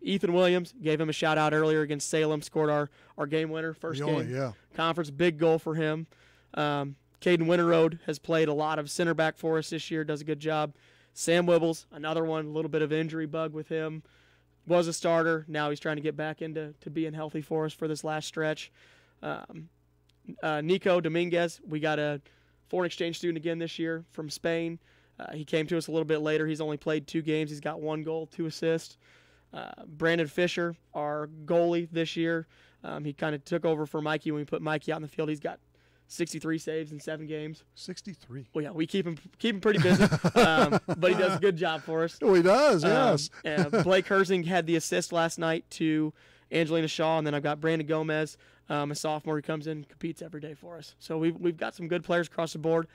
S8: Ethan Williams, gave him a shout-out earlier against Salem, scored our game winner, first game. Conference, big goal for him. Caden Winterroad has played a lot of center back for us this year, does a good job. Sam Wibbles, another one, a little bit of injury bug with him. Was a starter. Now he's trying to get back into being healthy for us for this last stretch. Nico Dominguez, we got a foreign exchange student again this year from Spain. He came to us a little bit later. He's only played 2 games. He's got 1 goal, 2 assists. Brandon Fisher, our goalie this year, he kind of took over for Mikey when we put Mikey out in the field. He's got 63 saves in 7 games.
S2: 63.
S8: Well, yeah, we keep him pretty busy, but he does a good job for us.
S2: Oh, he does, yes.
S8: Blake Herzing had the assist last night to Angelina Shaw, and then I've got Brandon Gomez, a sophomore who comes in and competes every day for us. So we've got some good players across the board.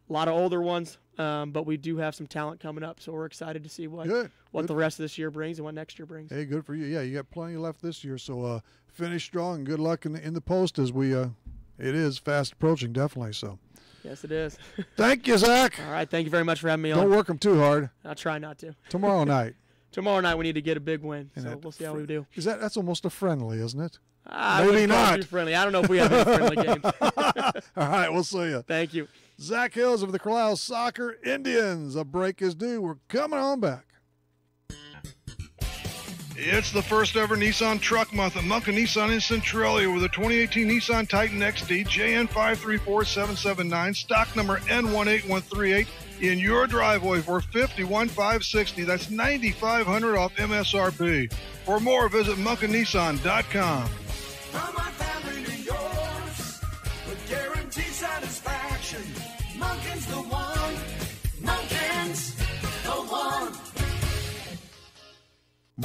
S8: A lot of older ones, but we do have some talent coming up, so we're excited to see what the rest of this year brings and what next year brings.
S2: Hey, good for you. Yeah, you got plenty left this year, so finish strong and good luck in the post as we it is fast approaching, definitely. So.
S8: Yes, it is.
S2: Thank you, Zach.
S8: All right, thank you very much for having me on.
S2: Don't work them too hard.
S8: I'll try not to.
S2: Tomorrow night.
S8: Tomorrow night we need to get a big win, so we'll see how we do.
S2: That's almost a friendly, isn't it?
S8: Maybe not. Friendly. I don't know if we have any friendly games.
S2: All right, we'll see you.
S8: Thank you.
S2: Zach Hills of the Carlisle Soccer Indians. A break is due. We're coming on back. It's the first ever Nissan Truck Month at Munkin Nissan in Centralia with a 2018 Nissan Titan XD JN534779, stock number N18138 in your driveway for $51,560. That's $9,500 off MSRP. For more, visit munkinnissan.com.
S9: From our family to yours, with guaranteed satisfaction. Munkin's the one. Munkin's the one.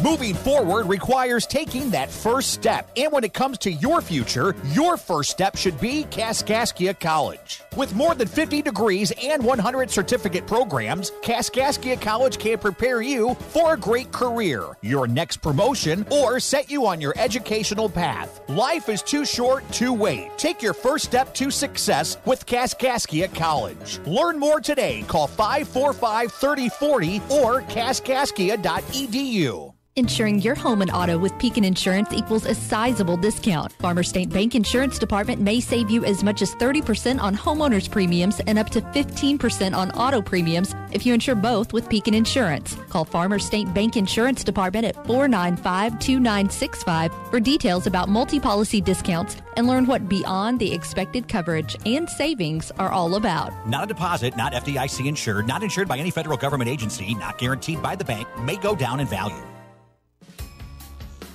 S1: Moving forward requires taking that first step, and when it comes to your future, your first step should be Kaskaskia College. With more than 50 degrees and 100 certificate programs, Kaskaskia College can prepare you for a great career, your next promotion, or set you on your educational path. Life is too short to wait. Take your first step to success with Kaskaskia College. Learn more today. Call 545-3040 or kaskaskia.edu.
S10: Insuring your home and auto with Pekin Insurance equals a sizable discount. Farmers State Bank Insurance Department may save you as much as 30% on homeowners premiums and up to 15% on auto premiums if you insure both with Pekin Insurance. Call Farmers State Bank Insurance Department at 495-2965 for details about multi-policy discounts and learn what beyond the expected coverage and savings are all about.
S1: Not a deposit, not FDIC insured, not insured by any federal government agency, not guaranteed by the bank, may go down in value.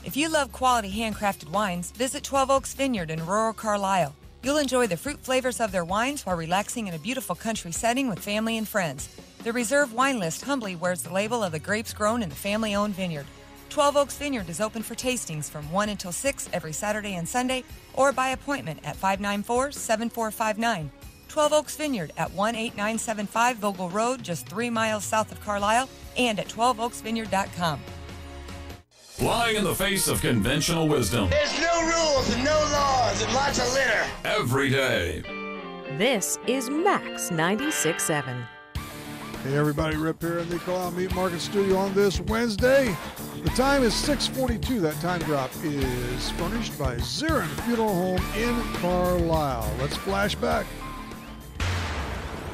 S11: If you love quality handcrafted wines, visit 12 Oaks Vineyard in rural Carlisle. You'll enjoy the fruit flavors of their wines while relaxing in a beautiful country setting with family and friends. The Reserve Wine List humbly wears the label of the grapes grown in the family-owned vineyard. 12 Oaks Vineyard is open for tastings from 1 until 6 every Saturday and Sunday, or by appointment at 594-7459. 12 Oaks Vineyard at 18975 Vogel Road, just 3 miles south of Carlisle, and at 12oaksvineyard.com.
S6: Flying in the face of conventional wisdom.
S9: There's no rules and no laws and lots of litter.
S6: Every day.
S7: This is Max 96.7.
S2: Hey everybody, Rip here in the Carlisle Meat Market Studio on this Wednesday. The time is 6:42. That time drop is furnished by Zirin Funeral Home in Carlisle. Let's flash back.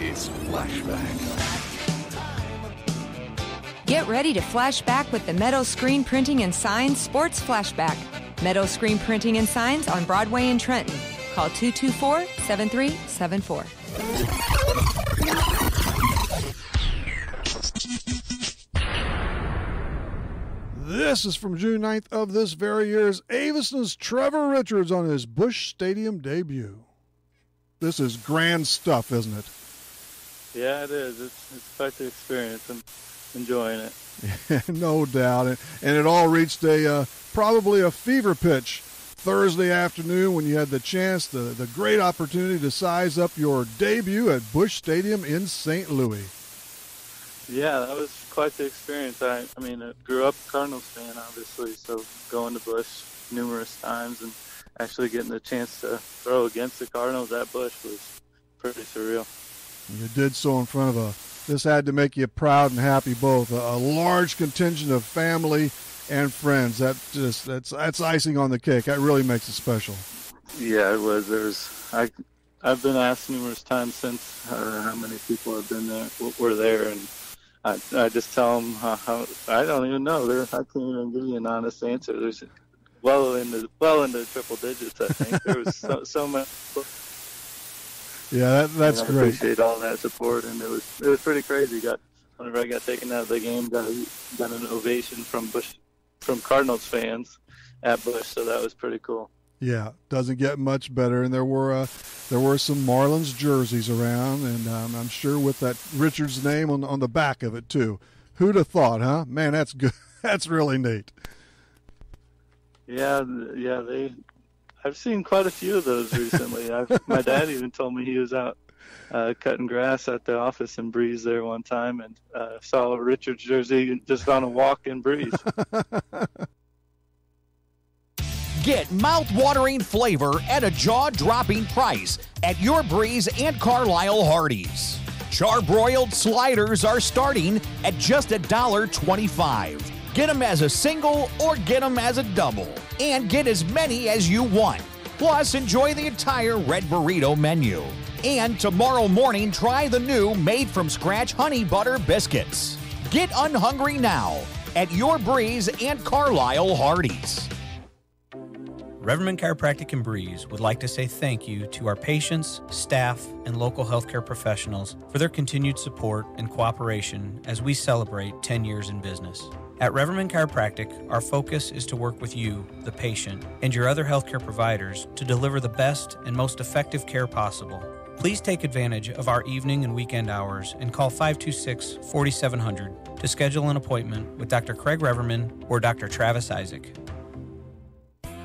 S9: It's flashback.
S11: Get ready to flash back with the Meadow Screen Printing and Signs Sports Flashback. Meadow Screen Printing and Signs on Broadway in Trenton. Call 224-7374.
S2: This is from June 9th of this very year's Avison's Trevor Richards on his Busch Stadium debut. This is grand stuff, isn't it?
S12: Yeah, it is. It's quite the experience. I'm enjoying it.
S2: No doubt. And it all reached probably a fever pitch Thursday afternoon when you had the chance, the great opportunity to size up your debut at Busch Stadium in St. Louis.
S12: Yeah, that was quite the experience. I grew up a Cardinals fan, obviously, so going to Busch numerous times and actually getting the chance to throw against the Cardinals at Busch was pretty surreal.
S2: You did so in front of this had to make you proud and happy both. A large contingent of family and friends. That's icing on the cake. That really makes it special.
S12: Yeah, it was. I've been asked numerous times since how many people have been there, were there, and I just tell them how I don't even know. I can't even give you an honest answer. There's well into triple digits. I think there was so much.
S2: Yeah, that's great.
S12: I appreciate all that support, and it was pretty crazy. Whenever I got taken out of the game, got an ovation from Cardinals fans at Busch, so that was pretty cool.
S2: Yeah, doesn't get much better, and there were some Marlins jerseys around, and I'm sure with that Richards name on the back of it too. Who'd have thought, huh? Man, that's good. That's really neat.
S12: Yeah, I've seen quite a few of those recently. My dad even told me he was out cutting grass at the office in Breeze there one time and saw a Richards jersey just on a walk in Breeze.
S1: Get mouth-watering flavor at a jaw-dropping price at your Breeze and Carlisle Hardee's. Charbroiled sliders are starting at just $1.25. Get them as a single or get them as a double. And get as many as you want. Plus, enjoy the entire Red Burrito menu. And tomorrow morning, try the new made-from-scratch honey butter biscuits. Get unhungry now at your Breeze and Carlisle Hardee's.
S13: Reverman Chiropractic in Breeze would like to say thank you to our patients, staff, and local healthcare professionals for their continued support and cooperation as we celebrate 10 years in business. At Reverman Chiropractic, our focus is to work with you, the patient, and your other healthcare providers to deliver the best and most effective care possible. Please take advantage of our evening and weekend hours and call 526-4700 to schedule an appointment with Dr. Craig Reverman or Dr. Travis Isaac.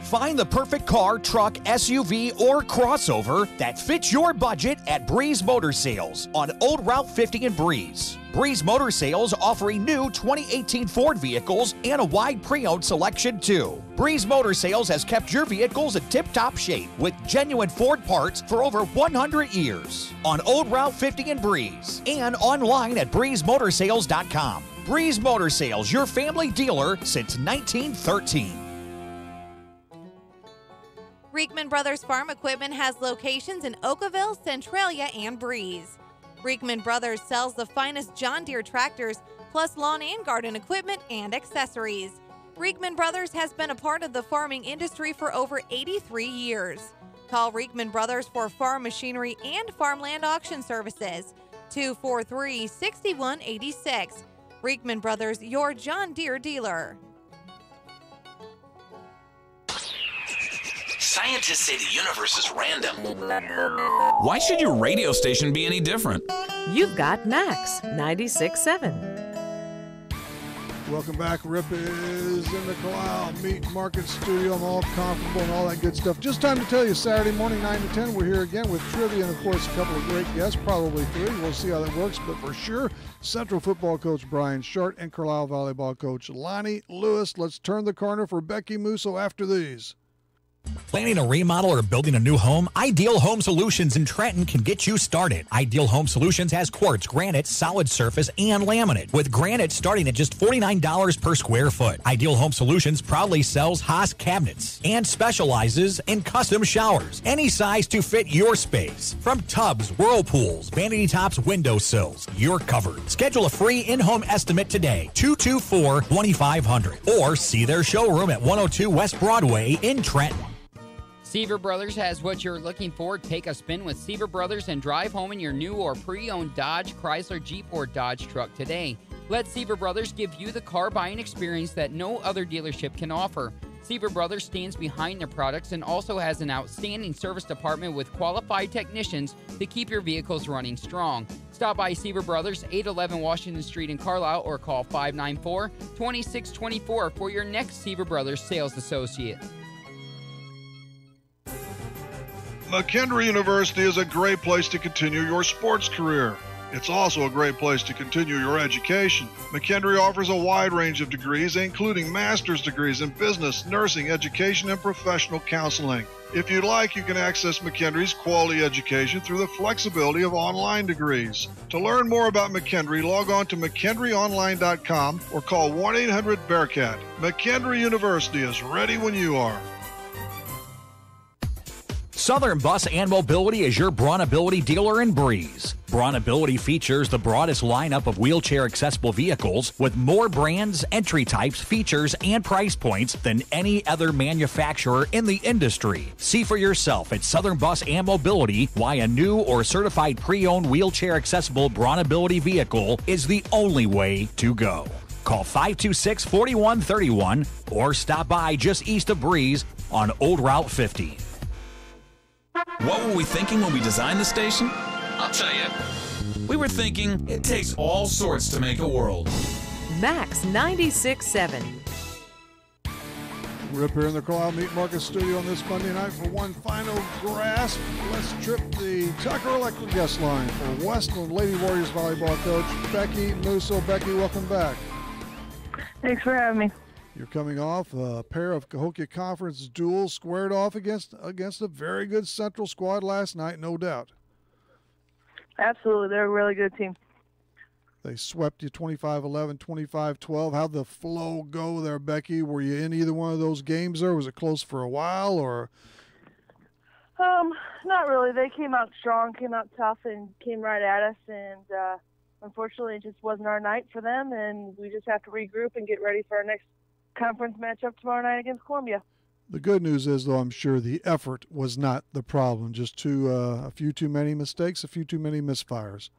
S1: Find the perfect car, truck, SUV, or crossover that fits your budget at Breeze Motor Sales on Old Route 50 in Breeze. Breeze Motor Sales offering new 2018 Ford vehicles and a wide pre-owned selection too. Breeze Motor Sales has kept your vehicles in tip-top shape with genuine Ford parts for over 100 years on Old Route 50 in Breeze and online at breezemotorsales.com. Breeze Motor Sales, your family dealer since 1913.
S14: Reekman Brothers Farm Equipment has locations in Oakville, Centralia, and Breeze. Reekman Brothers sells the finest John Deere tractors, plus lawn and garden equipment and accessories. Reekman Brothers has been a part of the farming industry for over 83 years. Call Reekman Brothers for farm machinery and farmland auction services. 243-6186. Reekman Brothers, your John Deere dealer.
S6: Scientists say the universe is random. Why should your radio station be any different?
S7: You've got Max 96.7.
S2: Welcome back. Rip is in the Carlisle Meat Market Studio. I'm all comfortable and all that good stuff. Just time to tell you, Saturday morning, 9 to 10, we're here again with trivia and, of course, a couple of great guests, probably 3. We'll see how that works. But for sure, Central football coach Brian Short and Carlisle volleyball coach Lonnie Lewis. Let's turn the corner for Becky Musso after these.
S1: Planning a remodel or building a new home? Ideal Home Solutions in Trenton can get you started. Ideal Home Solutions has quartz, granite, solid surface, and laminate, with granite starting at just $49 per square foot. Ideal Home Solutions proudly sells Haas cabinets and specializes in custom showers, any size to fit your space. From tubs, whirlpools, vanity tops, windowsills, you're covered. Schedule a free in-home estimate today, 224-2500, or see their showroom at 102 West Broadway in Trenton.
S15: Seaver Brothers has what you're looking for. Take a spin with Seaver Brothers and drive home in your new or pre-owned Dodge, Chrysler, Jeep, or Dodge truck today. Let Seaver Brothers give you the car buying experience that no other dealership can offer. Seaver Brothers stands behind their products and also has an outstanding service department with qualified technicians to keep your vehicles running strong. Stop by Seaver Brothers, 811 Washington Street in Carlisle, or call 594-2624 for your next Seaver Brothers sales associate.
S2: McKendree University is a great place to continue your sports career. It's also a great place to continue your education. McKendree offers a wide range of degrees, including master's degrees in business, nursing, education, and professional counseling. If you'd like, you can access McKendree's quality education through the flexibility of online degrees. To learn more about McKendree, log on to McKendreeOnline.com or call 1-800-BEARCAT. McKendree University is ready when you are.
S1: Southern Bus and Mobility is your Braun Ability dealer in Breeze. Braun Ability features the broadest lineup of wheelchair-accessible vehicles with more brands, entry types, features, and price points than any other manufacturer in the industry. See for yourself at Southern Bus and Mobility why a new or certified pre-owned wheelchair-accessible Braun Ability vehicle is the only way to go. Call 526-4131 or stop by just east of Breeze on Old Route 50.
S6: What were we thinking when we designed the station? I'll tell you. We were thinking it takes all sorts to make a world.
S7: Max 96.7.
S2: We're up here in the Carlisle Meat Market Studio on this Monday night for one final grasp. Let's trip the Tucker Electric guest line for Westland Lady Warriors volleyball coach Becky Musso. Becky, welcome back.
S16: Thanks for having me.
S2: You're coming off a pair of Cahokia Conference duels squared off against a very good Central squad last night, no doubt.
S16: Absolutely. They're a really good team.
S2: They swept you 25-11, 25-12. How'd the flow go there, Becky? Were you in either one of those games there? Was it close for a while, or?
S16: Not really. They came out strong, came out tough, and came right at us, and unfortunately it just wasn't our night for them, and we just have to regroup and get ready for our next conference matchup tomorrow night against Columbia.
S2: The good news is, though, I'm sure the effort was not the problem. Just a few too many mistakes, a few too many misfires.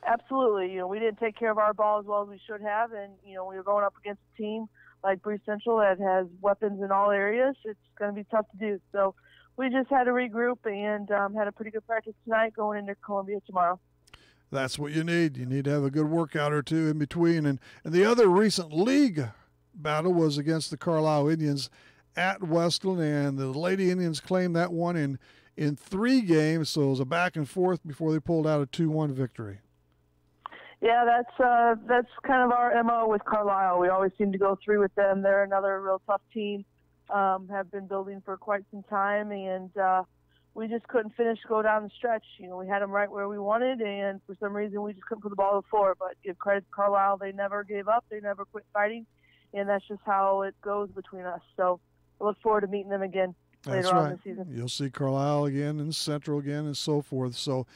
S16: Absolutely. We didn't take care of our ball as well as we should have, and we were going up against a team like Breeze Central that has weapons in all areas. It's going to be tough to do. So we just had to regroup and had a pretty good practice tonight going into Columbia tomorrow.
S2: That's what you need. You need to have a good workout or two in between. And the other recent league battle was against the Carlisle Indians at Westland, and the Lady Indians claimed that one in 3 games, so it was a back and forth before they pulled out a 2-1 victory.
S16: Yeah, that's kind of our MO with Carlisle. We always seem to go through with them. They're another real tough team, have been building for quite some time, and we just couldn't go down the stretch. You know, we had them right where we wanted, and for some reason we just couldn't put the ball to the floor. But give credit to Carlisle, they never gave up, they never quit fighting, and that's just how it goes between us. So I look forward to meeting them again later on this season.
S2: You'll see Carlisle again and Central again and so forth. So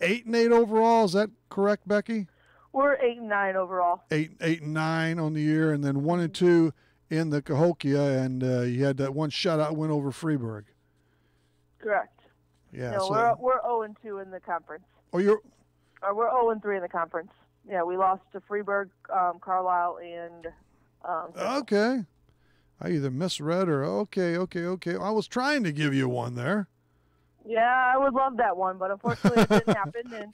S2: 8-8 overall, is that correct, Becky?
S16: We're 8-9 overall.
S2: 8-9 on the year, and then 1-2 in the Cahokia, and you had that one shutout win over Freeburg.
S16: Correct.
S2: Yeah,
S16: no,
S2: so
S16: we're 0-2 in the conference.
S2: Oh, we're
S16: 0-3 in the conference. Yeah, we lost to Freeburg, Carlisle, and
S2: okay. I either misread or okay. I was trying to give you one there.
S16: Yeah, I would love that one, but unfortunately it didn't happen. And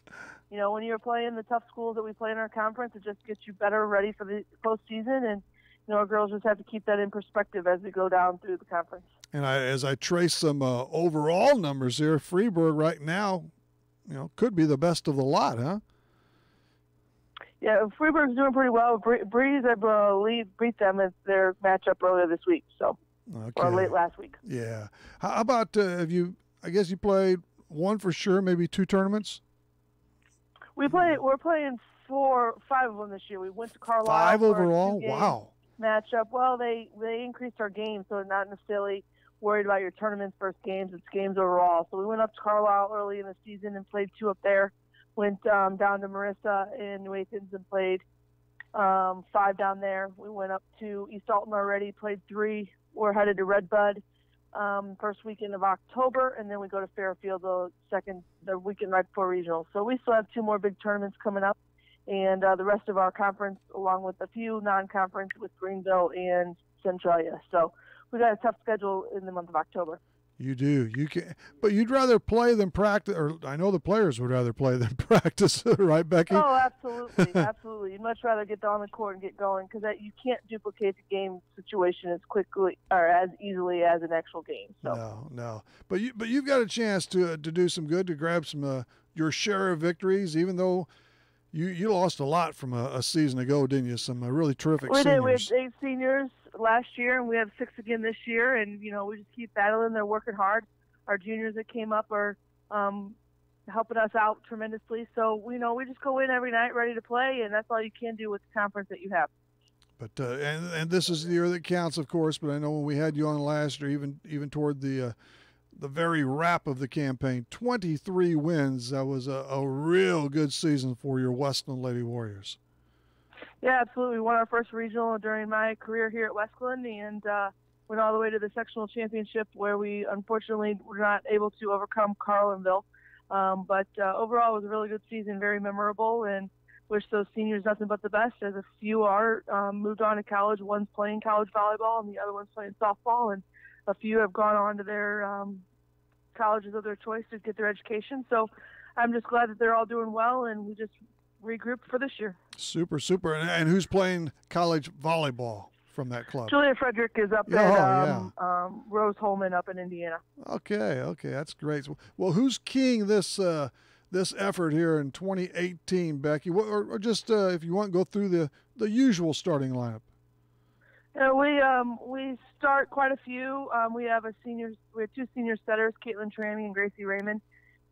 S16: you know, when you're playing the tough schools that we play in our conference, it just gets you better ready for the postseason. And you know, our girls just have to keep that in perspective as we go down through the conference.
S2: And as I trace some overall numbers here, Freeburg right now, you know, could be the best of the lot, huh?
S16: Yeah, Freeburg's doing pretty well. Breeze, I believe, beat them at their matchup earlier this week, or late last week.
S2: Yeah. How about I guess you played one for sure, maybe 2 tournaments?
S16: We're playing 5 of them this year. We went to Carlisle.
S2: 5 overall? Wow.
S16: Matchup. Well, they increased our games, so not necessarily worried about your tournaments versus games. It's games overall. So we went up to Carlisle early in the season and played 2 up there. Went down to Marissa and New Athens and played 5 down there. We went up to East Alton already, played 3. We're headed to Redbud first weekend of October, and then we go to Fairfield the weekend right before regional. So we still have 2 more big tournaments coming up, and the rest of our conference, along with a few non-conference with Greenville and Centralia. So we got a tough schedule in the month of October.
S2: You do. You can, but you'd rather play than practice, or I know the players would rather play than practice, right, Becky?
S16: Oh, absolutely, absolutely. You'd much rather get on the court and get going because you can't duplicate the game situation as quickly or as easily as an actual game. So.
S2: No. But you've got a chance to do some good, to grab some your share of victories, even though you lost a lot from a season ago, didn't you? Some really terrific seniors.
S16: We had 8 seniors last year, and we have 6 again this year, and you know, we just keep battling. They're working hard. Our juniors that came up are helping us out tremendously. So we just go in every night ready to play, and that's all you can do with the conference that you have.
S2: But and this is the year that counts, of course. But I know when we had you on last year, even toward the very wrap of the campaign, 23 wins. That was a real good season for your Westland Lady Warriors.
S16: Yeah, absolutely. We won our first regional during my career here at Westland, and went all the way to the sectional championship where we unfortunately were not able to overcome Carlinville. But overall, it was a really good season, very memorable, and wish those seniors nothing but the best, as a few are moved on to college. One's playing college volleyball, and the other one's playing softball, and a few have gone on to their colleges of their choice to get their education. So I'm just glad that they're all doing well, and we just regrouped for this year.
S2: Super. And who's playing college volleyball from that club?
S16: Julia Frederick is up at Rose Holman up in Indiana.
S2: Okay, that's great. Well, who's keying this effort here in 2018, Becky? Or just if you want, go through the usual starting lineup.
S16: We start quite a few. We have 2 senior setters, Caitlin Trammy and Gracie Raymond.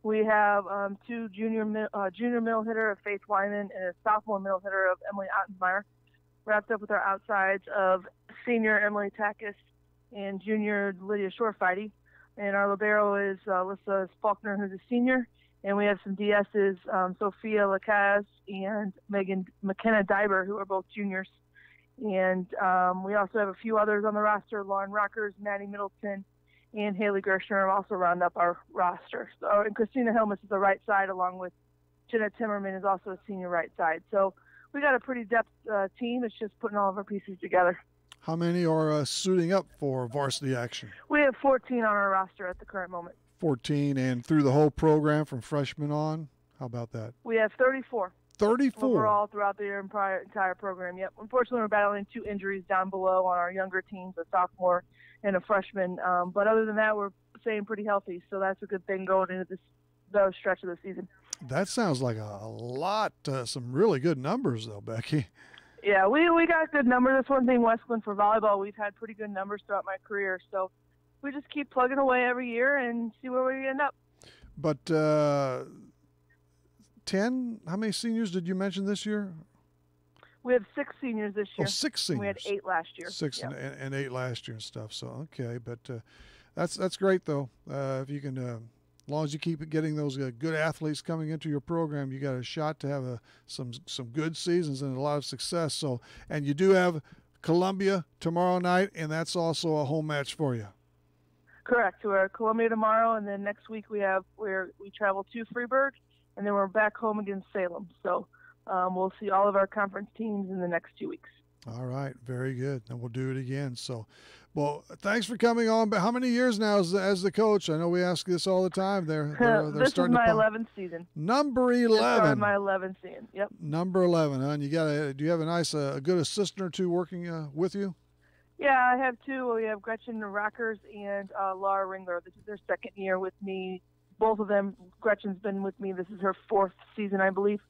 S16: We have 2 junior middle hitter of Faith Wyman and a sophomore middle hitter of Emily Ottensmeyer, wrapped up with our outsides of senior Emily Takis and junior Lydia Shorefighty. And our libero is Alyssa Faulkner, who's a senior. And we have some DSs, Sophia Lacaz and McKenna Diber, who are both juniors. And we also have a few others on the roster, Lauren Rockers, Maddie Middleton, and Haley Gershner also round up our roster. So, and Christina Helmus is the right side, along with Jenna Timmerman is also a senior right side. So we got a pretty depth team. It's just putting all of our pieces together.
S2: How many are suiting up for varsity action?
S16: We have 14 on our roster at the current moment.
S2: 14, and through the whole program from freshman on, How about that?
S16: We have 34.
S2: 34
S16: overall throughout the entire program. Yep. Unfortunately, we're battling 2 injuries down below on our younger teams, a sophomore and a freshman. But other than that, we're staying pretty healthy. So that's a good thing going into the stretch of the season.
S2: That sounds like a lot, some really good numbers, though, Becky.
S16: Yeah, we got good numbers. That's one thing, Westland, for volleyball. We've had pretty good numbers throughout my career. So we just keep plugging away every year and see where we end up.
S2: But 10, how many seniors did you mention this year?
S16: We have 6 seniors this year.
S2: Oh, 6 seniors.
S16: We had 8 last year.
S2: 6
S16: yep.
S2: and 8 last year and stuff. So, okay. But that's great, though. If you can, as long as you keep getting those good athletes coming into your program, you got a shot to have some good seasons and a lot of success. So, and you do have Columbia tomorrow night, and that's also a home match for you.
S16: Correct. We're at Columbia tomorrow, and then next week we travel to Freeburg, and then we're back home against Salem. So we'll see all of our conference teams in the next 2 weeks.
S2: All right. Very good. And we'll do it again. So, well, thanks for coming on. But how many years now as the coach? I know we ask this all the time. They're
S16: this
S2: starting
S16: is my
S2: to
S16: 11th season.
S2: Number 11.
S16: This started my 11th season. Yep.
S2: Number 11, huh? And do you have a good assistant or two working with you?
S16: Yeah, I have 2. We have Gretchen Rockers and Laura Ringler. This is their 2nd year with me. Both of them, Gretchen's been with me. This is her 4th season, I believe.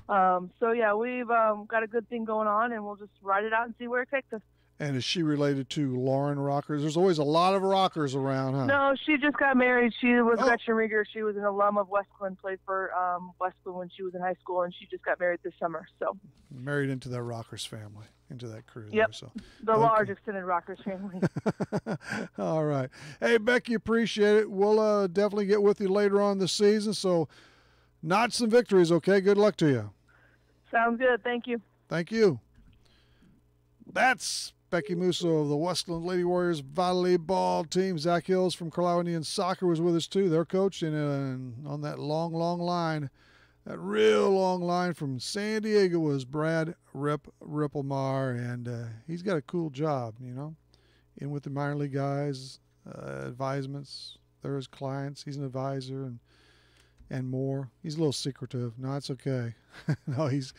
S16: So, yeah, we've got a good thing going on, and we'll just ride it out and see where it takes us.
S2: And is she related to Lauren Rockers? There's always a lot of Rockers around, huh?
S16: No, she just got married. She was Gretchen Rieger. She was an alum of Westland, played for Westland when she was in high school, and she just got married this summer. So
S2: married into that Rockers family, into that crew.
S16: Yep,
S2: there, so.
S16: The large extended Rockers family.
S2: All right. Hey, Becky, appreciate it. We'll definitely get with you later on this season. So notch some victories, okay? Good luck to you.
S16: Sounds good. Thank you.
S2: Thank you. That's Becky Musso of the Westland Lady Warriors volleyball team. Zach Hills from Carlisle Indians Soccer was with us, too. Their coach, and on that long, long line, that real long line from San Diego was Brad Ripplemar, and he's got a cool job, in with the minor league guys, advisements. They're his clients. He's an advisor and more. He's a little secretive. No, it's okay. No, he's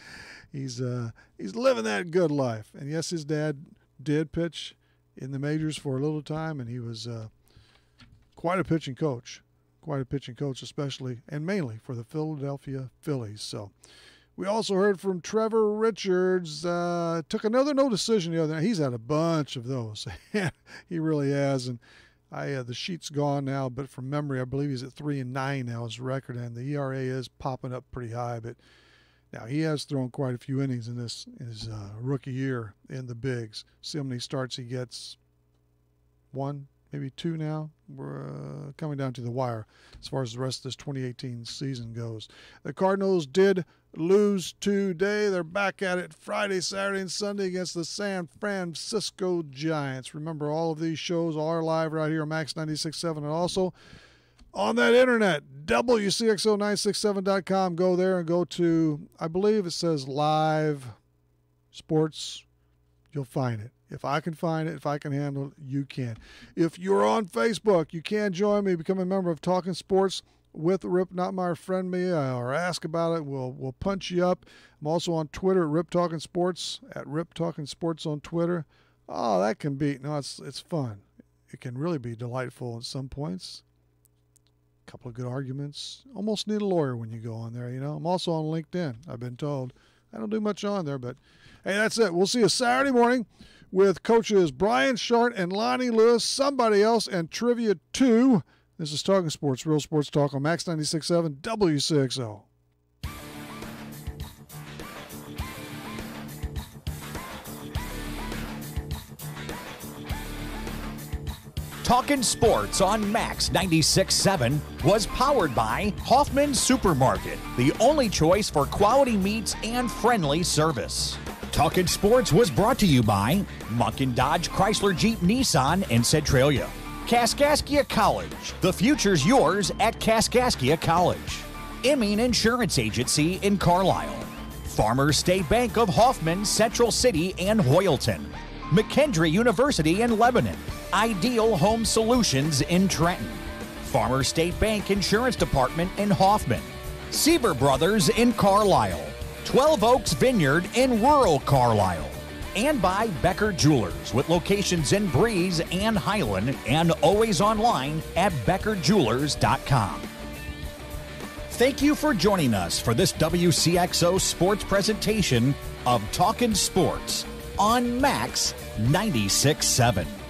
S2: living that good life. And yes, his dad did pitch in the majors for a little time, and he was quite a pitching coach, especially and mainly for the Philadelphia Phillies. So we also heard from Trevor Richards. Took another no decision the other night. He's had a bunch of those. He really has. And the sheet's gone now, but from memory, I believe he's at 3-9 now, his record, and the ERA is popping up pretty high. But now he has thrown quite a few innings in his rookie year in the bigs. See how many starts he gets. 1, maybe 2 now. We're coming down to the wire as far as the rest of this 2018 season goes. The Cardinals did lose today. They're back at it Friday, Saturday, and Sunday against the San Francisco Giants. Remember, all of these shows are live right here on Max 96.7 and also on that internet, Wcxo967.com. Go there and go to, I believe it says live sports. You'll find it. If I can find it, if I can handle it, you can. If you're on Facebook, you can join me, become a member of Talkin Sports with Rip Not My Friend Me, or ask about it. We'll punch you up. I'm also on Twitter at Rip Talkin Sports, at Rip Talkin Sports on Twitter. Oh, that can be, no, it's fun. It can really be delightful at some points. A couple of good arguments. Almost need a lawyer when you go on there, I'm also on LinkedIn, I've been told. I don't do much on there, but hey, that's it. We'll see you Saturday morning with coaches Brian Shart and Lonnie Lewis, somebody else, and Trivia 2. This is Talking Sports, Real Sports Talk on Max 96.7 Wcxo.
S1: Talkin' Sports on Max 96.7 was powered by Hoffman Supermarket, the only choice for quality meats and friendly service. Talkin' Sports was brought to you by Munkin Dodge Chrysler Jeep Nissan in Centralia. Kaskaskia College, the future's yours at Kaskaskia College. Emeen Insurance Agency in Carlisle. Farmers State Bank of Hoffman, Central City, and Hoyleton. McKendree University in Lebanon. Ideal Home Solutions in Trenton. Farmers State Bank Insurance Department in Hoffman. Sieber Brothers in Carlisle, 12 Oaks Vineyard in rural Carlisle, and by Becker Jewelers with locations in Breeze and Highland and always online at beckerjewelers.com. Thank you for joining us for this WCXO sports presentation of Talkin' Sports on Max 96.7.